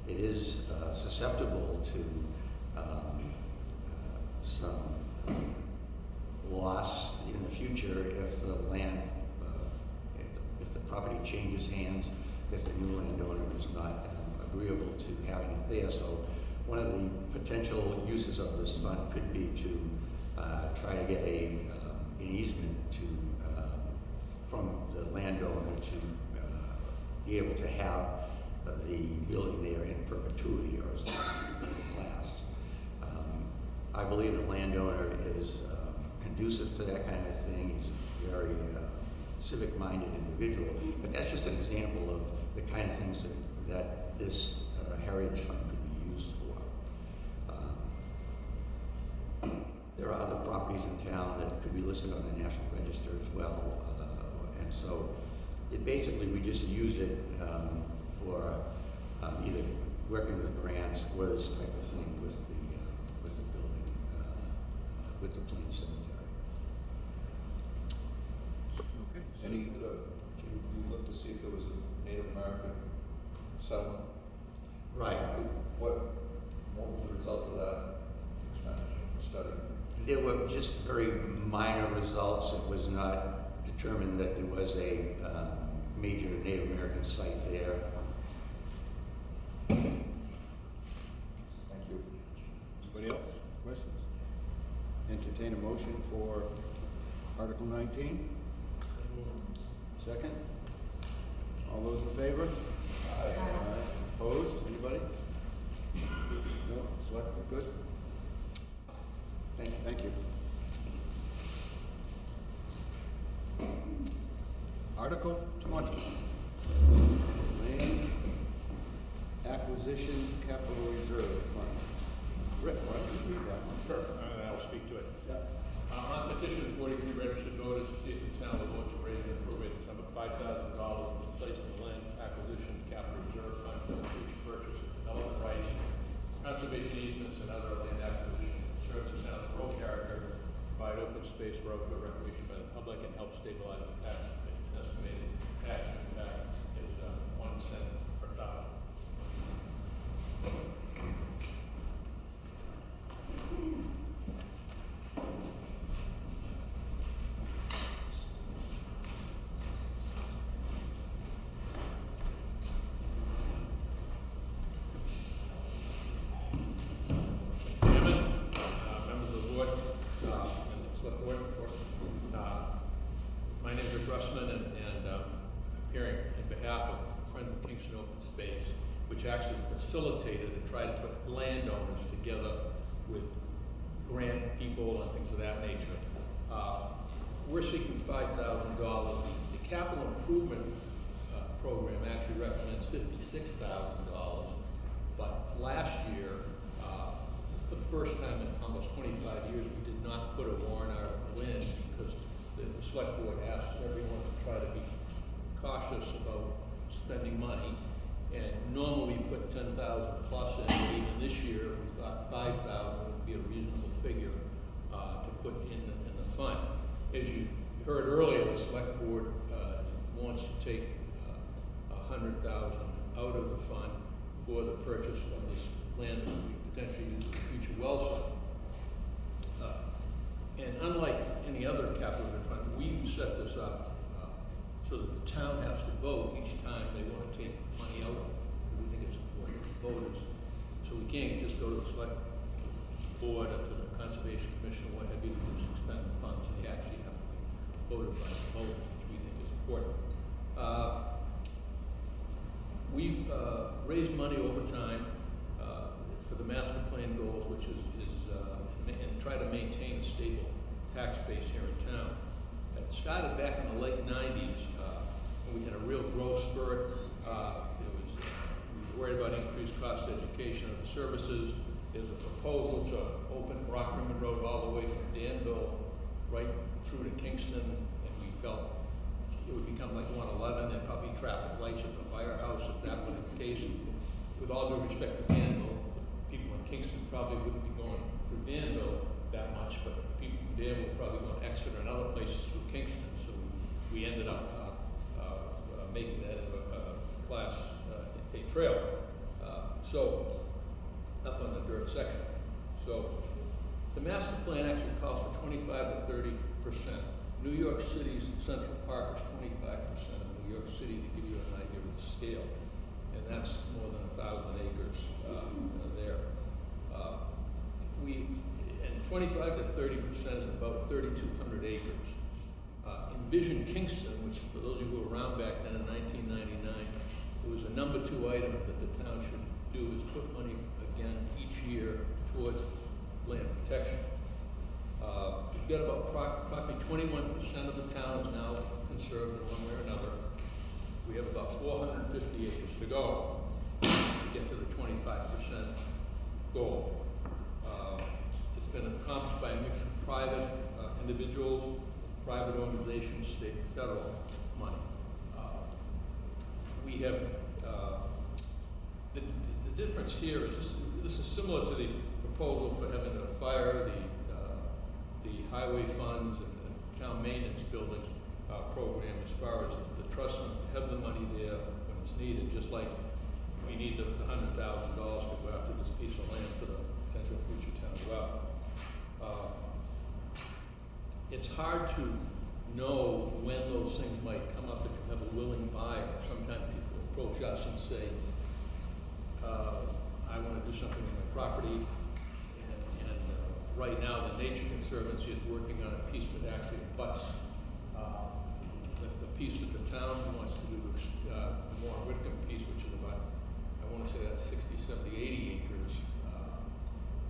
it is susceptible to some loss in the future if the land, if the property changes hands, if the new landowner is not agreeable to having it there. So one of the potential uses of this fund could be to try to get an easement from the landowner to be able to have the building there in perpetuity, or as long as it lasts. I believe the landowner is conducive to that kind of thing. He's a very civic-minded individual, but that's just an example of the kind of things that this heritage fund could be used for. There are other properties in town that could be listed on the National Register as well, and so we just use it for either working with grants or this type of thing with the building, with the Plain Cemetery. Okay. So you looked to see if there was a Native American settlement? Right. What was the result of that expenditure study? There were just very minor results. It was not determined that there was a major Native American site there. Thank you. Anybody else? Questions? Entertain a motion for Article 19. Second? All those in favor? Aye. Opposed? Anybody? No? Select, good? Thank you. Article 20. Land Acquisition Capital Reserve Fund. Rick, why don't you read that one? Sure, and I'll speak to it. Yeah. On petition 43 registered voters to see if the town will vote to raise and appropriate the sum of $5,000 to place in the Land Acquisition Capital Reserve Fund for the future purchase of development rights, conservation easements, and other land acquisition to serve the town's rural character, provide open space for outdoor recreation by the public, and help stabilize the tax base. Estimated tax impact is 1 cent per thousand. My name is Rick Russman, and appearing in behalf of Friends of Kingston Open Space, which actually facilitated and tried to put landowners together with grant people and things of that nature. we're seeking $5,000. The capital improvement program actually recommends $56,000, but last year, for the first time in almost 25 years, we did not put a warrant article in because the select board asked everyone to try to be cautious about spending money. And normally we put 10,000 plus in, but even this year we thought 5,000 would be a reasonable figure to put in the fund. As you heard earlier, the select board wants to take 100,000 out of the fund for the purchase of this land that we potentially use in the future well site. And unlike any other capital fund, we set this up so that the town has to vote each time they want to take money out. We think it's important for voters. So we can't just go to the select board or to the conservation commission or what have you to expend the funds. They actually have to be voted by the voters, which we think is important. We've raised money over time for the master plan goals, which is and try to maintain a stable tax base here in town. It started back in the late 90s, when we had a real growth spurt. We were worried about increased cost education of the services. There's a proposal to open Rock Rimmon Road all the way from Danville right through to Kingston, and we felt it would become like 111 and probably traffic lights at the firehouse if that were the case. With all due respect to Danville, the people in Kingston probably wouldn't be going through Danville that much, but the people from Danville were probably going to Exeter and other places through Kingston, so we ended up making that a class A trail. So up on the dirt section. So the master plan actually calls for 25 to 30%. New York City's Central Park is 25% of New York City, to give you an idea of the scale. And that's more than 1,000 acres there. And 25 to 30% is about 3,200 acres. Envision Kingston, which for those of you who were around back then in 1999, it was a number 2 item that the town should do, is put money again each year towards land protection. We've got about approximately 21% of the town is now conserved in one way or another. We have about 450 acres to go to get to the 25% goal. It's been accomplished by a mix of private individuals, private organizations, state and federal money. We have, the difference here is this is similar to the proposal for having a fire, the highway funds and the town maintenance buildings program as far as the trust funds, have the money there when it's needed, just like we need the $100,000 to go after this piece of land for the potential future town well. It's hard to know when those things might come up if you have a willing buyer. Sometimes people approach us and say, I want to do something with my property, and right now the Nature Conservancy is working on a piece that actually abuts the piece that the town wants to do, the Warren Whitcomb piece, which is about, I want to say that's 60, 70, 80 acres,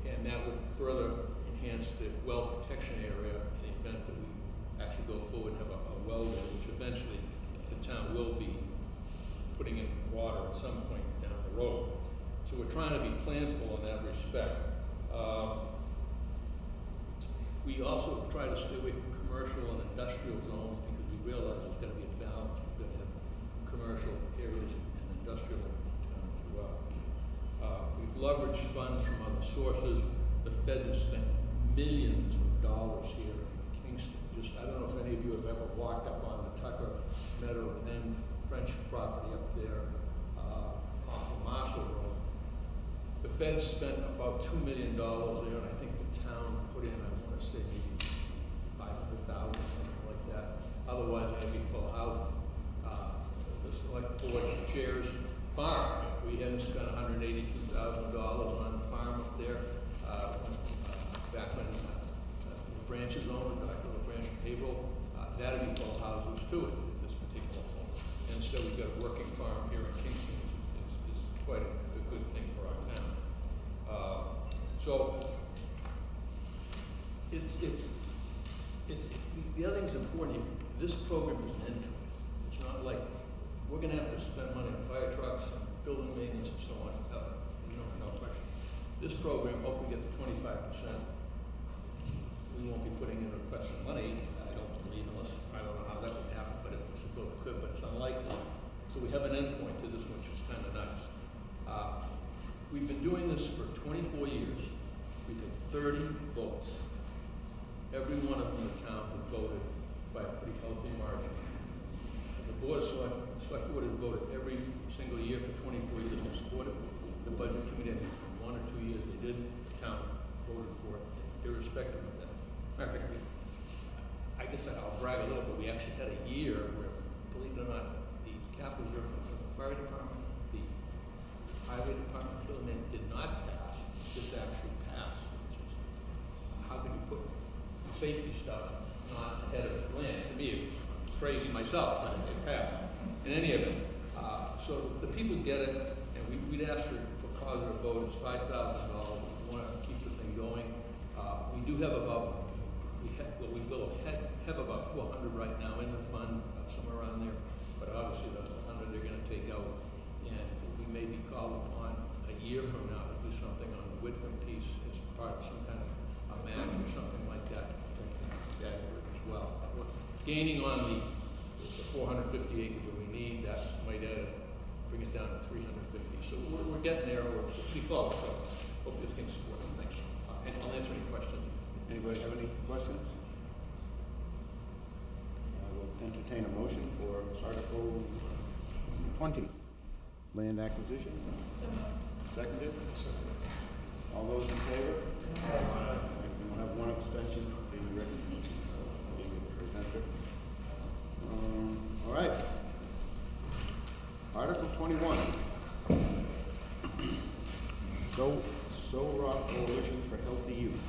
and that would further enhance the well protection area in the event that we actually go forward and have a well there, which eventually the town will be putting in water at some point down the road. So we're trying to be planful in that respect. We also try to stay away from commercial and industrial zones because we realize there's got to be a balance. We've got to have commercial areas and industrial as well. We've leveraged funds from other sources. The feds have spent millions of dollars here in Kingston. I don't know if any of you have ever walked up on the Tucker Meadow and French property up there off of Marshall Road. The feds spent about $2 million there, and I think the town put in, I want to say maybe 500,000, something like that. Otherwise, it'd be full housing. The select board shares farm. If we hadn't spent $182,000 on the farm up there, back when the branches owned, Dr. LaBranch and Haverhill, that'd be full houses too, at this particular point. And so we've got a working farm here in Kingston, is quite a good thing for our town. So it's the other thing's important here, this program is an end to it. It's not like, we're gonna have to spend money on fire trucks, and building maintenance and so on forever, no question. This program, hopefully get to 25%. We won't be putting in a request for money, I don't believe, unless, I don't know how that would happen, but if it's a bill, it could, but it's unlikely. So we have an endpoint to this, which is kind of nice. We've been doing this for 24 years. We've had 30 votes. Every one of them in the town has voted by a pretty healthy margin. The Board of Select Board has voted every single year for 24 years to support it. The Budget Committee, I think it's been 1 or 2 years they didn't. The town voted for it, irrespective of that. Matter of fact, I guess I'll brag a little bit. We actually had a year where, believe it or not, the capital reserve fund for the fire department, the highway department, building did not pass. This actually passed. Which is, how can you put the safety stuff not ahead of the plan? To me, it was crazy myself, but it passed. In any event, so the people get it, and we'd ask for positive vote. It's $5,000. We want to keep the thing going. We do have about, we will have about 400 right now in the fund, somewhere around there. But obviously, the 100 they're going to take out, and we may be called upon a year from now to do something on the Whitman piece as part of some kind of a match or something like that as well. We're gaining on the 450 acres that we need. That might bring it down to 350. So we're getting there. We're pretty close. So hope this can support them. Thanks. And I'll answer any questions. Anybody have any questions? I will entertain a motion for Article 20, land acquisition. So moved. Seconded? All those in favor? We'll have one abstention being written, being presented. All right. Article 21. Rock Coalition for Healthy Youth.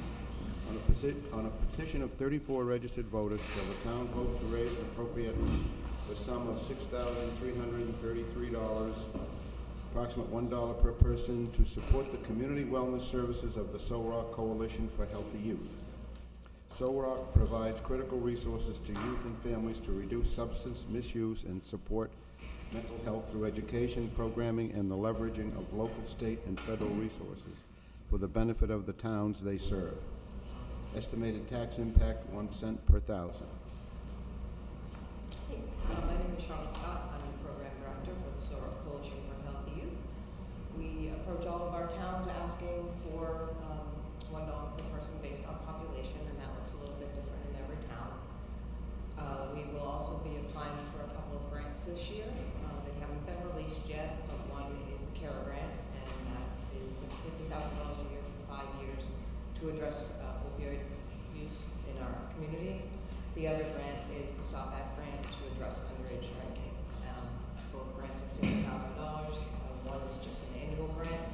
On a petition of 34 registered voters, shall the town vote to raise and appropriate the sum of $6,333, approximate $1 per person, to support the community wellness services of the Rock Coalition for Healthy Youth. Rock provides critical resources to youth and families to reduce substance misuse and support mental health through education, programming, and the leveraging of local, state, and federal resources for the benefit of the towns they serve. Estimated tax impact, 1 cent per thousand. Hey, my name is Charlotte Scott. I'm the program director for the Rock Coalition for Healthy Youth. We approach all of our towns asking for $1 per person based on population, and that looks a little bit different in every town. We will also be applying for a couple of grants this year. They haven't been released yet, but one is the CARE grant, and that is $50,000 a year for 5 years to address opioid use in our communities. The other grant is the Stop Act grant to address underage drinking. Both grants are $50,000. One is just an annual grant.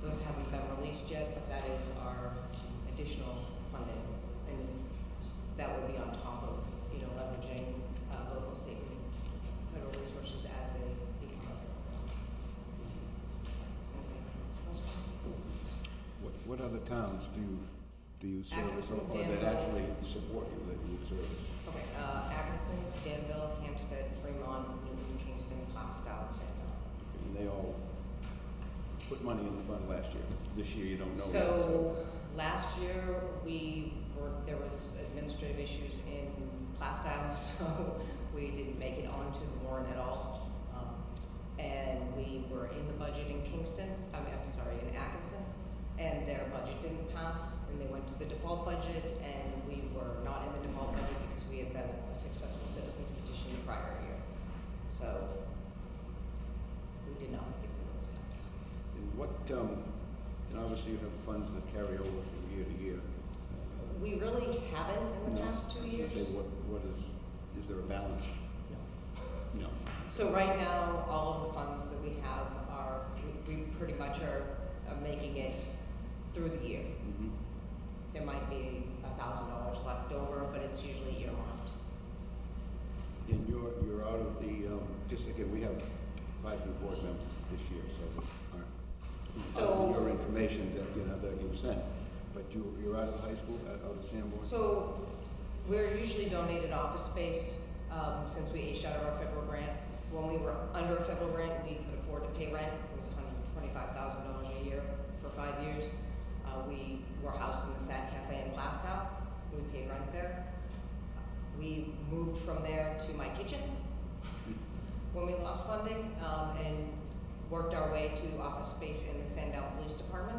Those haven't been released yet, but that is our additional funding, and that would be on top of leveraging local, state, and federal resources as they become available. What other towns do you service, or that Danville. actually support you, that you would service? Okay, Atkinson, Danville, Hampstead, Fremont, Newton, Kingston, Plastow, and Sandown. And they all put money in the fund last year. This year, you don't know. So last year there was administrative issues in Plastow, so we didn't make it onto the warrant at all. And we were in the budget in Kingston. In Atkinson, and their budget didn't pass, and they went to the default budget, and we were not in the default budget because we had been a successful citizens petition the prior year. So we did not give them those down. And what, and obviously you have funds that carry over from year to year. We really haven't in the past 2 years. Say what is there a balance? No. No. So right now, all of the funds that we have we pretty much are making it through the year. Mm-hmm. There might be $1,000 left over, but it's usually earmarked. And you're out of the, just again, we have 5 new board members this year, so So- your information that you sent, but you're out of the high school, out of Sanborn? So We're usually donated office space, since we aged out of our federal grant. When we were under a federal grant, we could afford to pay rent. It was $125,000 a year for 5 years. We were housed in the Sad Cafe in Plastow. We paid rent there. We moved from there to my kitchen when we lost funding, and worked our way to office space in the Sandown Police Department.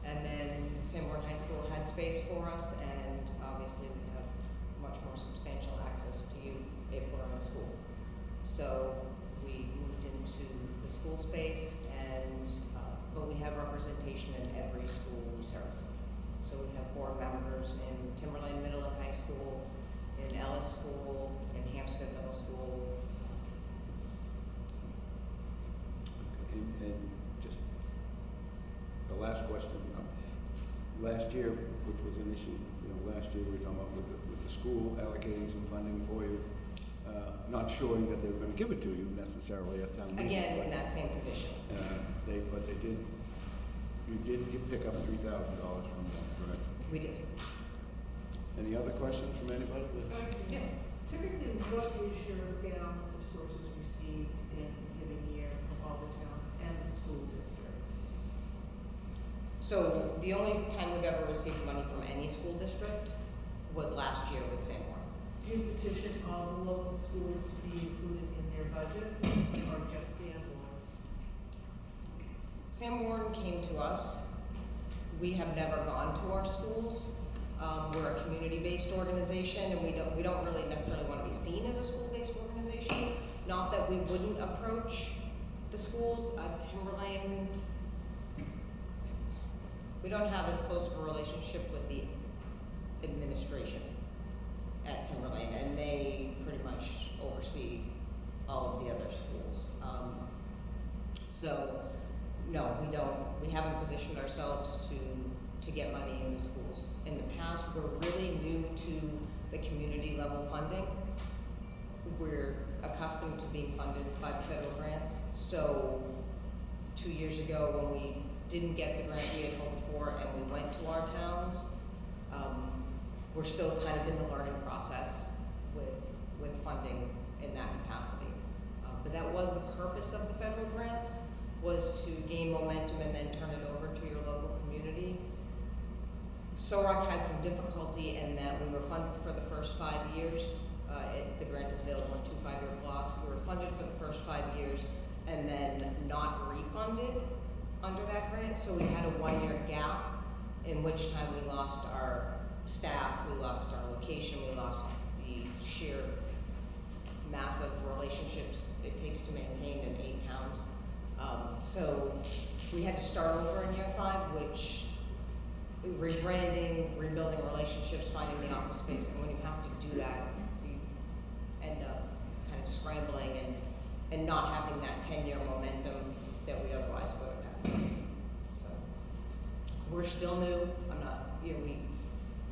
And then Sanborn High School had space for us, and obviously we have much more substantial access to you if we're in a school. So we moved into the school space, and but we have representation in every school we serve. So we have board members in Timberlane Middle and High School, in Ellis School, in Hampshire Middle School. And just the last question, last year, which was an issue, last year we were talking about with the school allocating some funding for you, not showing that they were gonna give it to you necessarily at town meeting. Again, in that same position. You did pick up $3,000 from them, correct? We did. Any other questions from anybody? Yeah. Typically, what is your balance of sources received in a given year from all the towns and the school districts? So the only time we've ever received money from any school district was last year with Sanborn. Do you petition all the local schools to be included in their budget, or just Sanborn's? Sanborn came to us. We have never gone to our schools. We're a community-based organization, and we don't really necessarily want to be seen as a school-based organization. Not that we wouldn't approach the schools. Timberlane, we don't have as close of a relationship with the administration at Timberlane, and they pretty much oversee all of the other schools. So, no, we haven't positioned ourselves to get money in the schools. In the past, we're really new to the community level funding. We're accustomed to being funded by the federal grants. So 2 years ago, when we didn't get the grant we had hoped for and we went to our towns, we're still kind of in the learning process with funding in that capacity. But that was the purpose of the federal grants, was to gain momentum and then turn it over to your local community. SOROC had some difficulty in that we were funded for the first 5 years. The grant is available in 2 5-year blocks. We were funded for the first 5 years and then not refunded under that grant. So we had a 1-year gap, in which time we lost our staff, we lost our location, we lost the sheer massive relationships it takes to maintain in 8 towns. So we had to start over in year 5, which rebranding, rebuilding relationships, finding the office space, and when you have to do that, you end up kind of scrambling and not having that 10-year momentum that we otherwise would have had. So we're still new.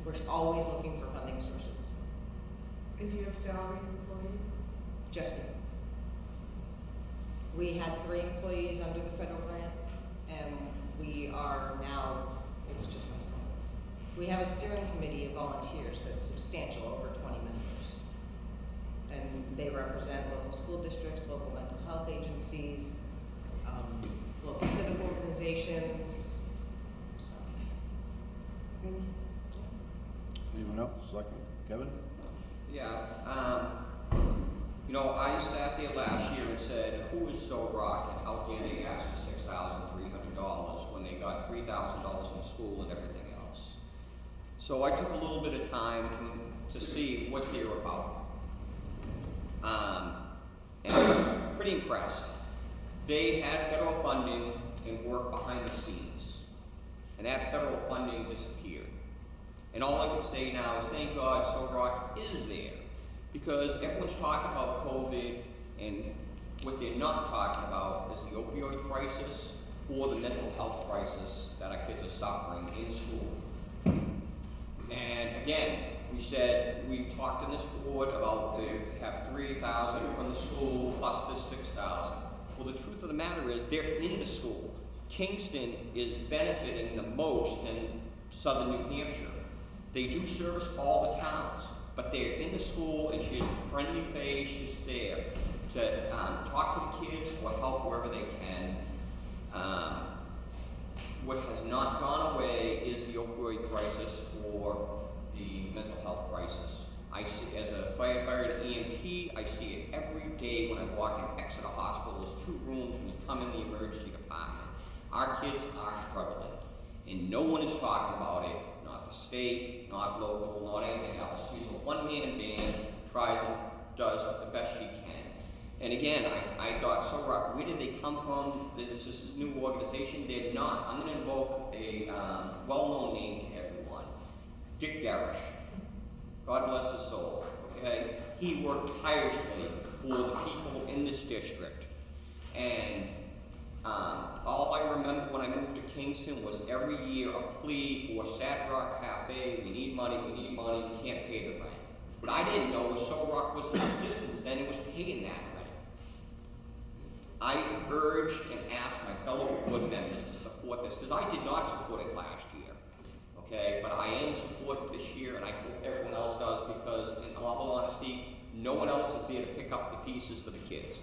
We're always looking for funding sources. And do you have salaried employees? Just me. We had 3 employees under the federal grant, and we are now, it's just myself. We have a steering committee of volunteers that's substantial, over 20 members. And they represent local school districts, local mental health agencies, local civic organizations. So. Anyone else? Selectman Kevin? Yeah, I sat there last year and said, who is so rock and how dare they ask for $6,300 when they got $3,000 in school and everything else? So I took a little bit of time to see what they were about. And I was pretty impressed. They had federal funding and worked behind the scenes. And that federal funding disappeared. And all I can say now is thank God SOROC is there. Because everyone's talking about COVID, and what they're not talking about is the opioid crisis or the mental health crisis that our kids are suffering in school. And again, we talked in this board about they have 3,000 from the school plus this 6,000. Well, the truth of the matter is they're in the school. Kingston is benefiting the most in southern New Hampshire. They do service all the towns. but they're in the school and she has a friendly face just there to talk to the kids or help wherever they can. What has not gone away is the opioid crisis or the mental health crisis. I see, as a firefighter and EMT, I see it every day when I walk in Exeter Hospital. There's 2 rooms when you come in the emergency department. Our kids are struggling, and no one is talking about it. Not the state, not local, not anything else. She's a one-man band, tries and does the best she can. And again, I got so rock. Where did they come from? This is this new organization. They're not. I'm going to invoke a well-known name to everyone. Dick Garish. God bless his soul, okay? He worked tirelessly for the people in this district. And all I remember when I moved to Kingston was every year a plea for Sad Rock Cafe, we need money, we can't pay the rent. What I didn't know was So Rock was in existence, then it was paying that rent. I urged and asked my fellow board members to support this, because I did not support it last year. Okay, but I am supportive this year, and I hope everyone else does, because in all honesty, no one else is there to pick up the pieces for the kids.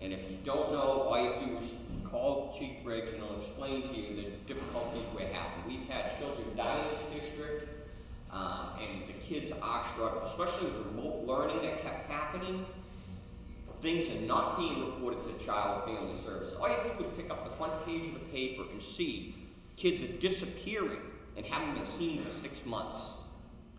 And if you don't know, all you have to do is call Chief Briggs and he'll explain to you the difficulties we're having. We've had children die in this district, and the kids are struggling, especially with remote learning that kept happening. Things are not being reported to Child and Family Services. All you have to do is pick up the front page of the paper and see kids are disappearing and haven't been seen for 6 months.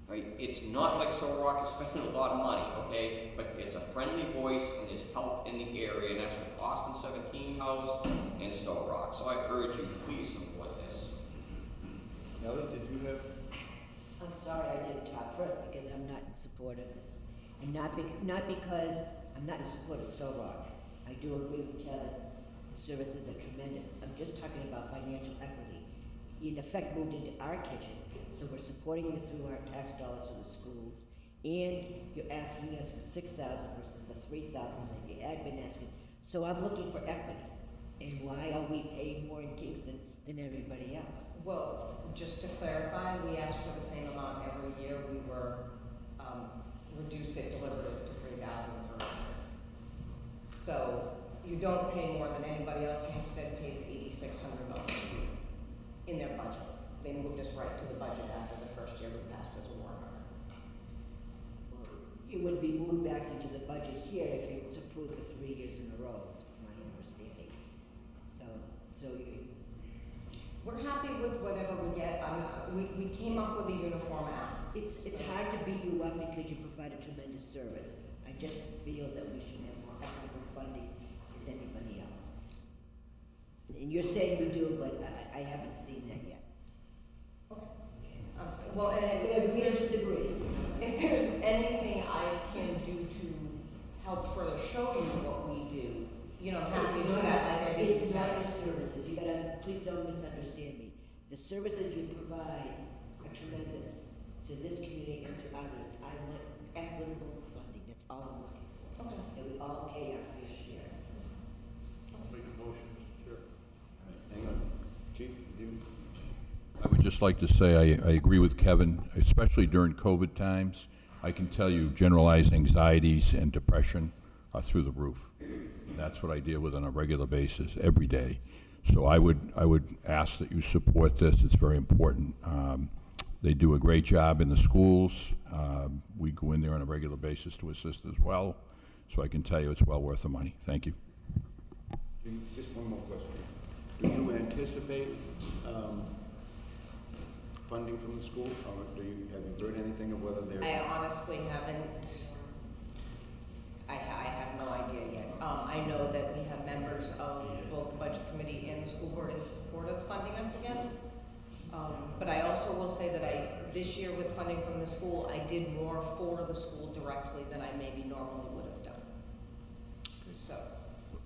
Right? It's not like So Rock is spending a lot of money, okay? But it's a friendly voice and there's help in the area, and that's with Boston 17 House and So Rock. So I urge you, please support this. Ellie, did you have? I'm sorry I didn't talk first because I'm not in support of this. And not because I'm not in support of So Rock. I do agree with Kevin. The services are tremendous. I'm just talking about financial equity. You in effect moved into our kitchen, so we're supporting you through our tax dollars for the schools, and you're asking us for $6,000 versus the $3,000 that you had been asking. So I'm looking for equity. And why are we paying more in Kingston than everybody else? Well, just to clarify, we asked for the same amount every year. We were reduced it deliberative to $3,000 for a year. So you don't pay more than anybody else. Hampstead pays $8,600 in their budget. They moved us right to the budget after the first year we passed as a warrant article. Well, you would be moved back into the budget here if it was approved for 3 years in a row, is my understanding. So you. We're happy with whatever we get. We came up with a uniform ask. It's hard to beat you up because you provide a tremendous service. I just feel that we should have more equitable funding as anybody else. And you're saying we do, but I haven't seen that yet. Okay. Well, and But we disagree. if there's anything I can do to help further show you what we do, I'm happy to do that like I did. It's not a services. You gotta, please don't misunderstand me. The services you provide are tremendous to this community and to others. I want equitable funding. That's all I'm looking for. Okay. And we all pay our fair share. I'll make a motion, Mr. Chair. Hang on. Chief, did you? I would just like to say I agree with Kevin, especially during COVID times. I can tell you generalized anxieties and depression are through the roof. And that's what I deal with on a regular basis every day. So I would ask that you support this. It's very important. They do a great job in the schools. We go in there on a regular basis to assist as well. So I can tell you it's well worth the money. Thank you. Just one more question. Do you anticipate funding from the school, or have you heard anything of whether they're? I honestly haven't. I have no idea yet. I know that we have members of both the budget committee and the school board in support of funding us again. But I also will say that this year with funding from the school, I did more for the school directly than I maybe normally would have done. So.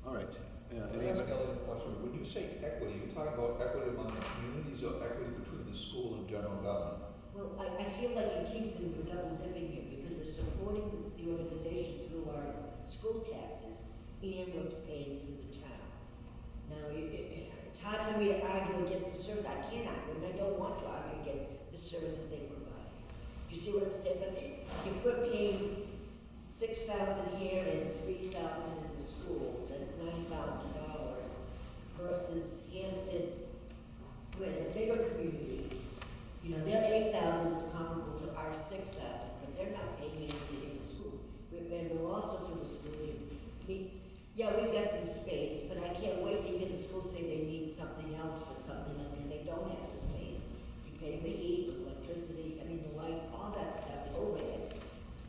All right. Let me ask Ellie a question. When you say equity, you talk about equity among the communities or equity between the school and general government? Well, I feel like in Kingston we're double dipping here because we're supporting the organization through our school taxes and we're paying through the town. Now, it's hard for me to argue against the service. I can't argue, and I don't want to argue against the services they provide. You see what I'm saying? But if we're paying 6,000 here and 3,000 in the school, that's $9,000 versus Hampstead, who has a bigger community, you know, their 8,000 is comparable to our 6,000, but they're not paying anything in the schools. And we're also through the school, yeah, we've got some space, but I can't wait to hear the schools say they need something else for something else, because they don't have the space. You pay the heat, the electricity, I mean, the lights, all that stuff, the overhead.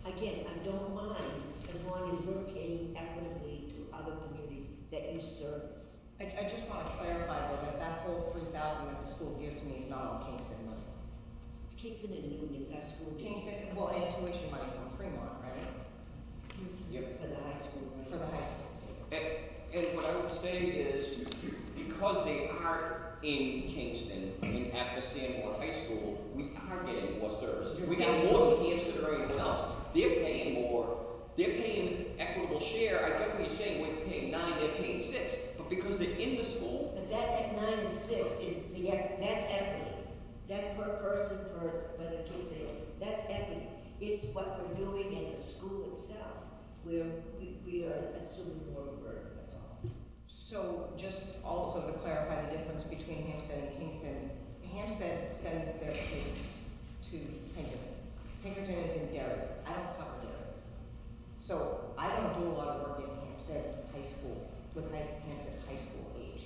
Again, I don't mind as long as we're paying equitably to other communities that you service. I just want to clarify though, that whole 3,000 that the school gives me is not on Kingston money. It's Kingston and Newton, it's our school Kingston, district. well, and tuition money from Fremont, right? Yep. For the high school, right? For the high school. And what I would say is, because they are in Kingston and at the Sanborn High School, we are getting more services. We get more than Hampshire or anyone else. They're paying more. They're paying equitable share. I get what you're saying. We're paying 9, they're paying 6. But because they're in the school, But that at 9 and 6 is that's equity. That per person, per, whether kids say, that's equity. It's what we're doing at the school itself, where we are assuming more of a burden, that's all. So just also to clarify the difference between Hampstead and Kingston, Hampstead sends their kids to Pinkerton. Pinkerton is in Derry. I don't cover Derry. So I don't do a lot of work in Hampstead High School, with Hampstead High School age.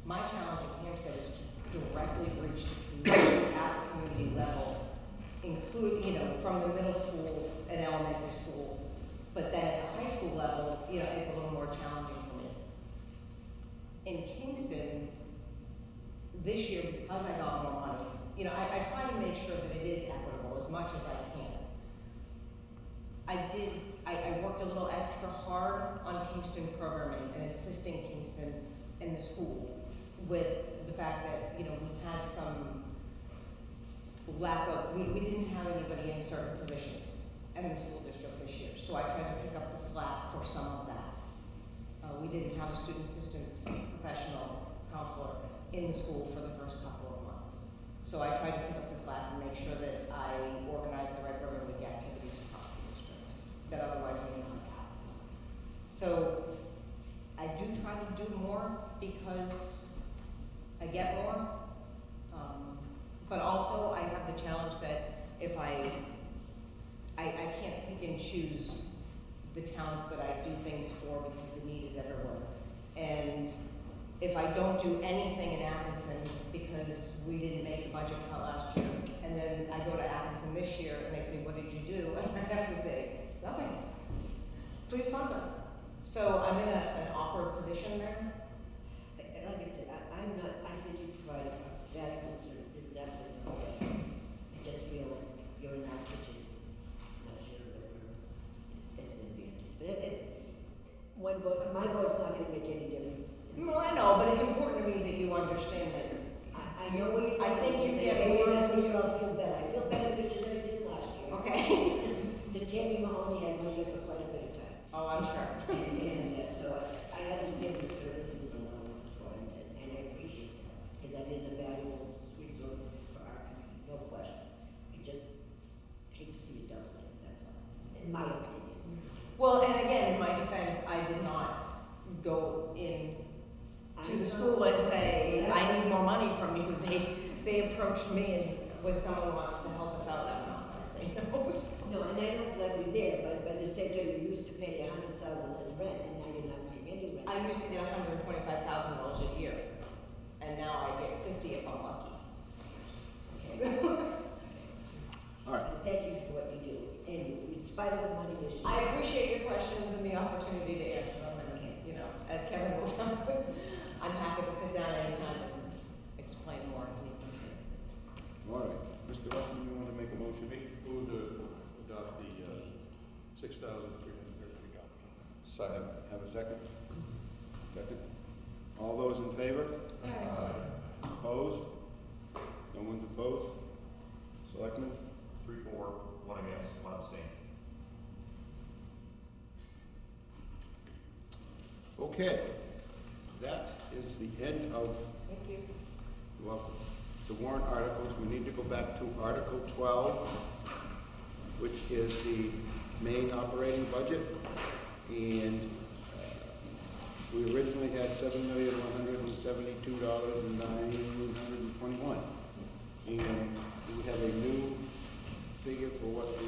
My challenge at Hampstead is to directly reach the community at the community level, include, you know, from the middle school and elementary school, but then at the high school level, you know, it's a little more challenging for me. In Kingston, this year, because I got more money, you know, I try to make sure that it is equitable as much as I can. I worked a little extra hard on Kingston programming and assisting Kingston in the school with the fact that, you know, we had some lack of, we didn't have anybody in certain positions in the school district this year. So I tried to pick up the slack for some of that. We didn't have a student assistance professional counselor in the school for the first couple of months. So I tried to pick up the slack and make sure that I organized the right program week activities across the district that otherwise we would not have. So I do try to do more because I get more. But also I have the challenge that if I can't pick and choose the towns that I do things for because the need is everywhere. And if I don't do anything in Atkinson because we didn't make the budget cut last year, and then I go to Atkinson this year and they say, what did you do? And I have to say, nothing. Please fund us. So I'm in an awkward position there. Like I said, I think you provide a valuable service, there's definitely no question. I just feel like you're in our kitchen, not sure that it's an advantage. But one vote, my vote's not gonna make any difference. Well, I know, but it's important to me that you understand that. I know what you're I think you saying. get Maybe more. another year I'll feel better. I feel better this year than I did last year. Okay. Because Tammy Mahoney had my ear for quite a bit of time. Oh, I'm sure. And so I understand the services and the levels important, and I appreciate that, because that is a valuable resource for our community, no question. I just hate to see it double, that's all, in my opinion. Well, and again, in my defense, I did not go in to the school and say, I need more money from you. They approached me and when someone wants to help us out, I'm not going to say no. No, and I don't blame you there, but by the same time, you used to pay $100,000 in rent, and now you're not paying any rent. I used to get $125,000 a year, and now I get 50 if I'm lucky. All right. And thank you for what you do, and in spite of the money issue. I appreciate your questions and the opportunity to answer them, and, you know, as Kevin will tell you, I'm happy to sit down anytime and explain more if need be. All right. Mr. Westman, you want to make a motion? Move to adopt the $6,333. Second. Have a second? Second. All those in favor? Opposed? No one's opposed? Selectmen? 3, 4, 1 against, 1 abstain. Okay. That is the end of, Thank you. well, the warrant articles. We need to go back to Article 12. which is the main operating budget. And we originally had $7,172,921. And we have a new figure for what the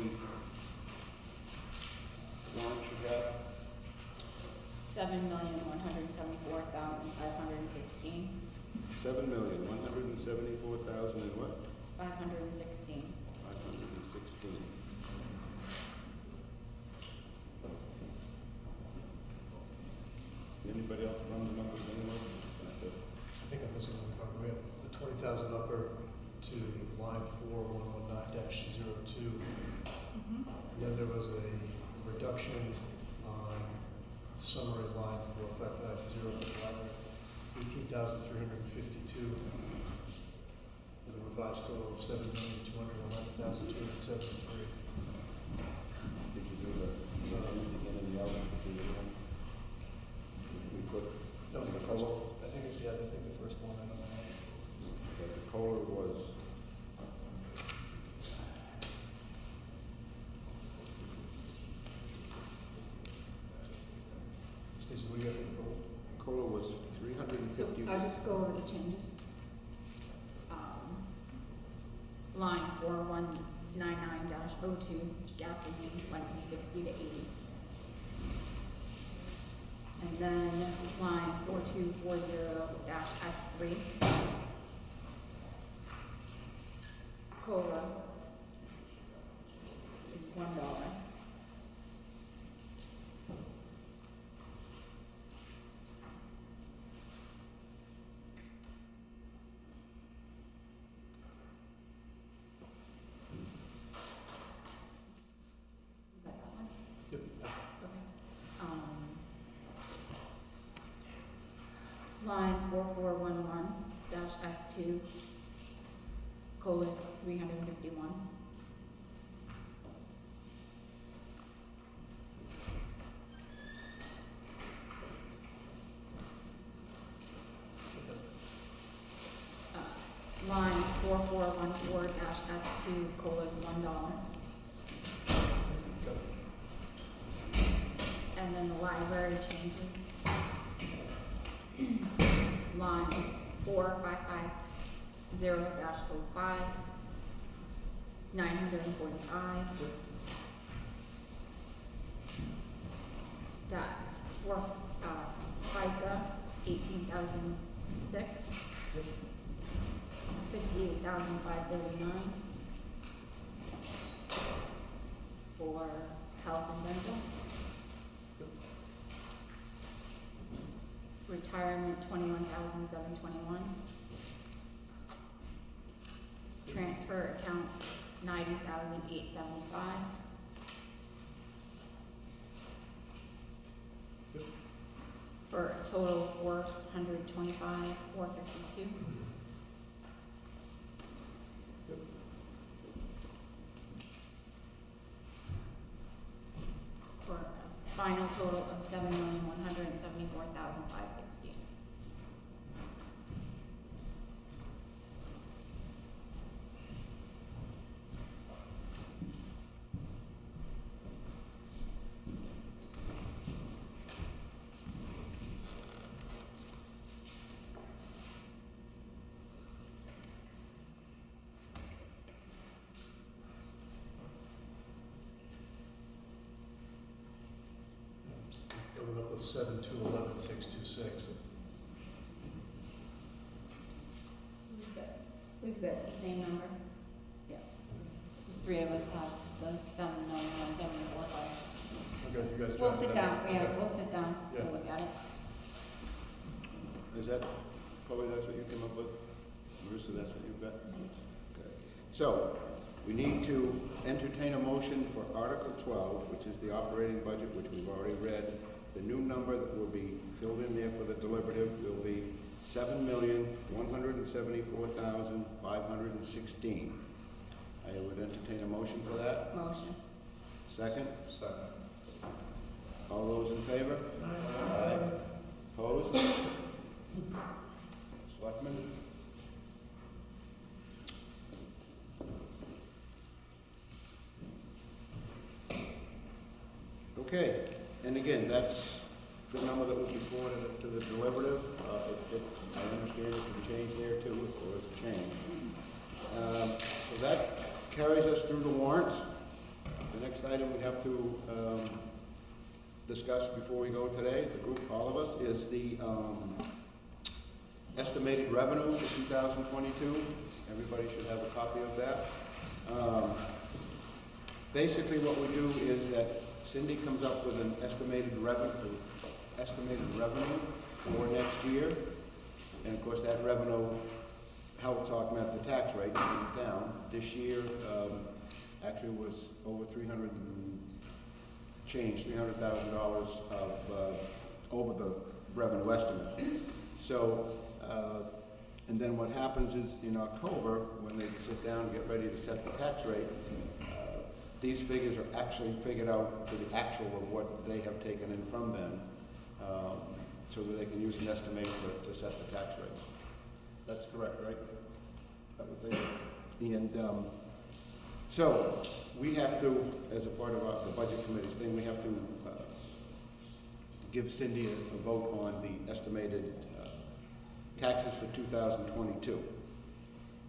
warrant should have. 7,174,516. 7,174,000 and what? 516. 516. Anybody else run the numbers anywhere? I think I'm missing one part. We have the 20,000 upper to line 4119-02. Mm-hmm. And then there was a reduction on summary line 4550 for the library, 18,352. With a revised total of 7,211,273. Did you do the beginning and the out? We put That was the first one. I think the first one, I don't know. but the COLA was Stacey, what do you have for the goal? COLA was 350. So I'll just go over the changes. Line 4199-02, gasoline went from 60 to 80. And then line 4240-S3, COLA is $1. You got that one? Yep. Okay. Line 4411-S2, COLA's 351. Line 4414-S2, COLA's $1. And then the library changes. Line 4550-05, 945. FICA, 18,006. 58,539 for health and dental. Retirement, 21,721. Transfer account, 90,875. For a total of 425,452. For a final total of 7,174,516. Coming up with 7,211,626. We've got the same number. Yeah. So three of us have the 7,174,516. Okay, if you guys. We'll draft sit that down, up. yeah, Okay. we'll sit down, Yeah. we'll look at it. Is that, Chloe, that's what you came up with? Marissa, that's what you've got? Okay. So, we need to entertain a motion for Article 12, which is the operating budget, which we've already read. The new number that will be filled in there for the deliberative will be 7,174,516. I would entertain a motion for that. Motion. Second? Second. All those in favor? Aye. Opposed? Selectmen? Okay, and again, that's the number that was before to the deliberative. I understand it can change there too, if there is a change. So that carries us through the warrants. The next item we have to discuss before we go today, the group, all of us, is the estimated revenue for 2022. Everybody should have a copy of that. Basically what we do is that Cindy comes up with an estimated revenue for next year. And of course that revenue helps augment the tax rate in the town. This year actually was over $300,000 of over the revenue estimate. So, and then what happens is in October, when they sit down and get ready to set the tax rate, these figures are actually figured out to the actual of what they have taken in from them, so that they can use an estimate to set the tax rate. That's correct, right? That was there. And so we have to, as a part of the budget committee's thing, we have to give Cindy a vote on the estimated taxes for 2022.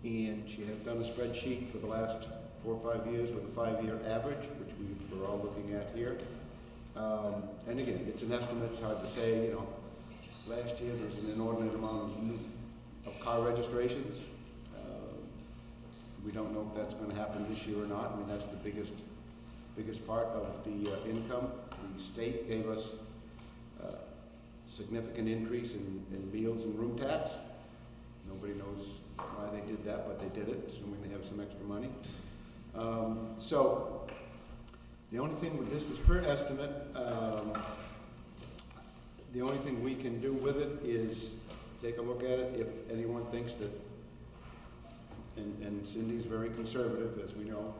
And she has done a spreadsheet for the last 4 or 5 years with a 5-year average, which we're all looking at here. And again, it's an estimate, it's hard to say, you know. Last year there was an inordinate amount of car registrations. We don't know if that's going to happen this year or not. I mean, that's the biggest part of the income. The state gave us a significant increase in meals and room tax. Nobody knows why they did that, but they did it, assuming they have some extra money. So the only thing with this is her estimate. The only thing we can do with it is take a look at it. If anyone thinks that, and Cindy's very conservative, as we know,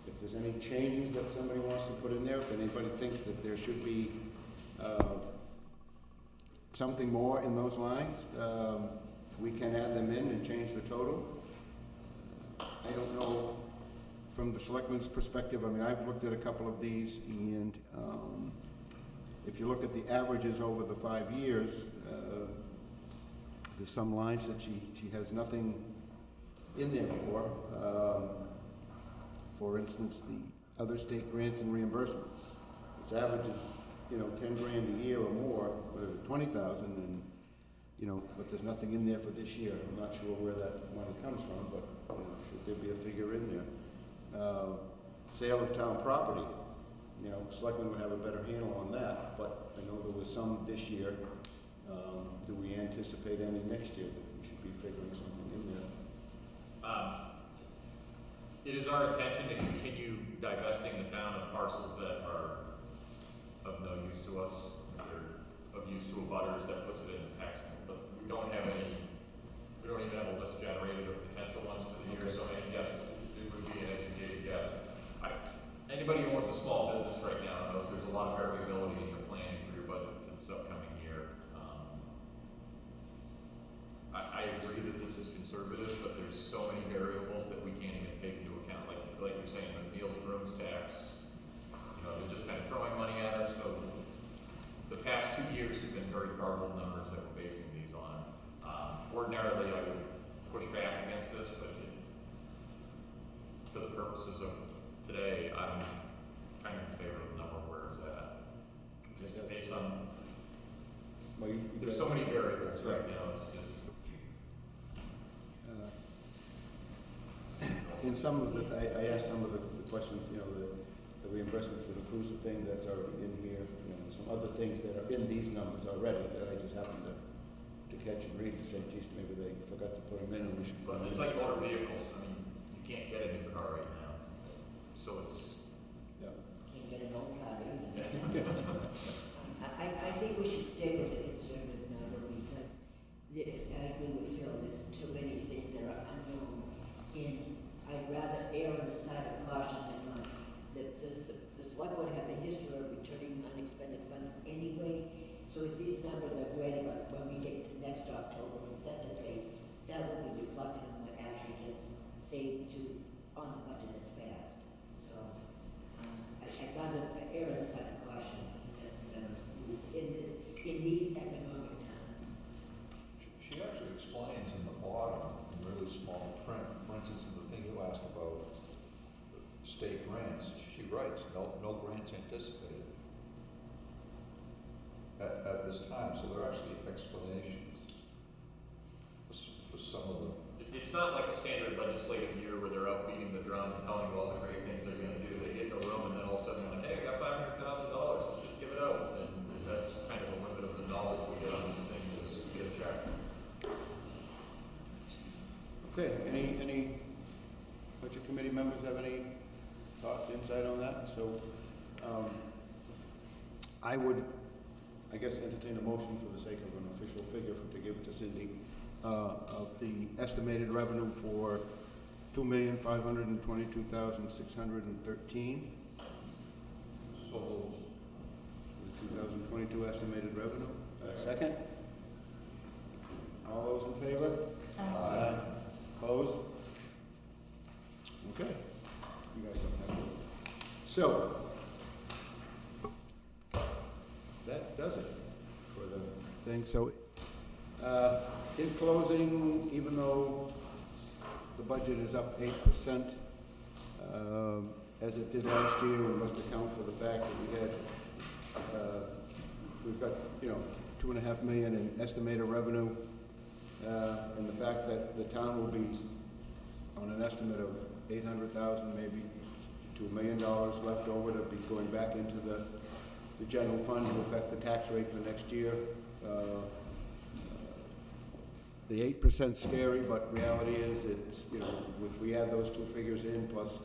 if there's any changes that somebody wants to put in there, if anybody thinks that there should be something more in those lines, we can add them in and change the total. I don't know, from the selectmen's perspective, I mean, I've looked at a couple of these, and if you look at the averages over the 5 years, there's some lines that she has nothing in there for. For instance, the other state grants and reimbursements. Its average is, you know, 10 grand a year or more, or 20,000, and you know, but there's nothing in there for this year. I'm not sure where that money comes from, but you know, should there be a figure in there? Sale of town property. You know, selectmen would have a better handle on that, but I know there was some this year. Do we anticipate any next year that we should be figuring something in there? It is our intention to continue divesting the town of parcels that are of no use to us, or of use to abutters, that puts it in the tax. But we don't even have a list generated of potential ones for the year, so any guess it would be an educated guess. Anybody who owns a small business right now knows there's a lot of variability in your planning for your budget for this upcoming year. I agree that this is conservative, but there's so many variables that we can't even take into account. Like you're saying, the meals and rooms tax, you know, they're just kind of throwing money at us. So the past 2 years have been very garbled numbers that we're basing these on. Ordinarily, I would push back against this, but for the purposes of today, I'm kind of in favor of the number where it's at. Just based on, Well, there's so many variables right now, it's just. In some of the, I asked some of the questions, you know, the reimbursement for the cruiser thing that's already in here, you know, some other things that are in these numbers already that I just happened to catch and read to say, geez, maybe they forgot to put them in and we should put them in. It's like motor vehicles. I mean, you can't get a new car right now. So it's. Yeah. Can't get an old car either. I think we should stay with a conservative number because I agree with Phil, there's too many things that are unknown. And I'd rather err on the side of caution than not. The select board has a history of returning unexpended funds anyway. So if these numbers are great about when we get to next October and set the date, that will be reflected on what actually gets saved on the budget that's passed. So I'd rather err on the side no grants anticipated at this time, so there are actually explanations for some of them. It's not like a standard legislative year where they're out beating the drum and telling you all the great things they're gonna do. They get in a room and then all of a sudden they're like, hey, I got $500,000, let's just give it out. And that's kind of the limit of the knowledge we get on these things is we get a check. Okay, any budget committee members have any thoughts, insight on that? So, I would, I guess, entertain a motion for the sake of an official figure to give to Cindy, of the estimated revenue for $2,522,613. So, The 2022 estimated revenue. Second? All those in favor? Aye. Opposed? Okay. You guys don't have to. So, that does it for the thing. So, in closing, even though the budget is up 8%, as it did last year, we must account for the fact that we've got, $2.5 million in estimated revenue, and the fact that the town will be on an estimate of $800,000, maybe to $1 million left over to be going back into the general fund to affect the tax rate for next year. The 8% scary, but reality is it's, if we add those two figures in, plus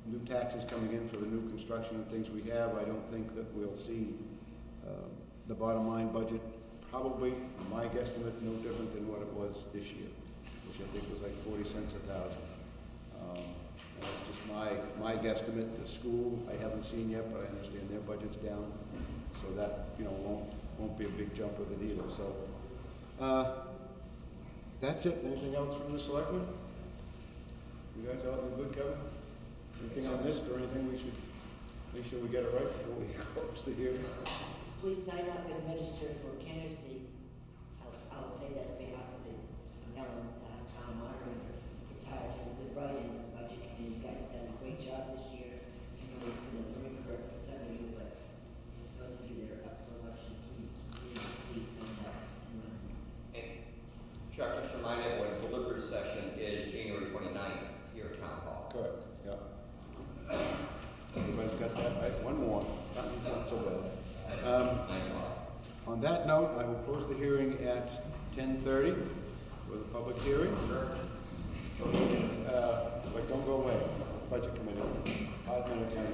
new taxes coming in for the new construction and things we have, I don't think that we'll see the bottom line budget, probably, my guesstimate, no different than what it was this year, which I think was like 40 cents a thousand. And that's just my guesstimate. The school, I haven't seen yet, but I understand their budget's down, so that, won't be a big jump with it either. So, that's it. Anything else from the selectmen? You guys all good, Kevin? Anything I missed or anything we should make sure we get it right before we close the hearing? Please sign up and register for candidacy. I'll say that on behalf of the Ellen, town moderator. It's hard to, with write-ins and budget committee, you guys have done a great job this year. I know it's been a learning curve for some of you, but those of you that are up for election, please sign up. And Chuck, just remind everyone, deliberative session is January 29th here at Town Hall. Correct, yeah. Everybody's got that right? One more. That one's not so bad. 9 o'clock. On that note, I will close the hearing at 10:30 for the public hearing. But don't go away. Budget committee, 5 minutes on you.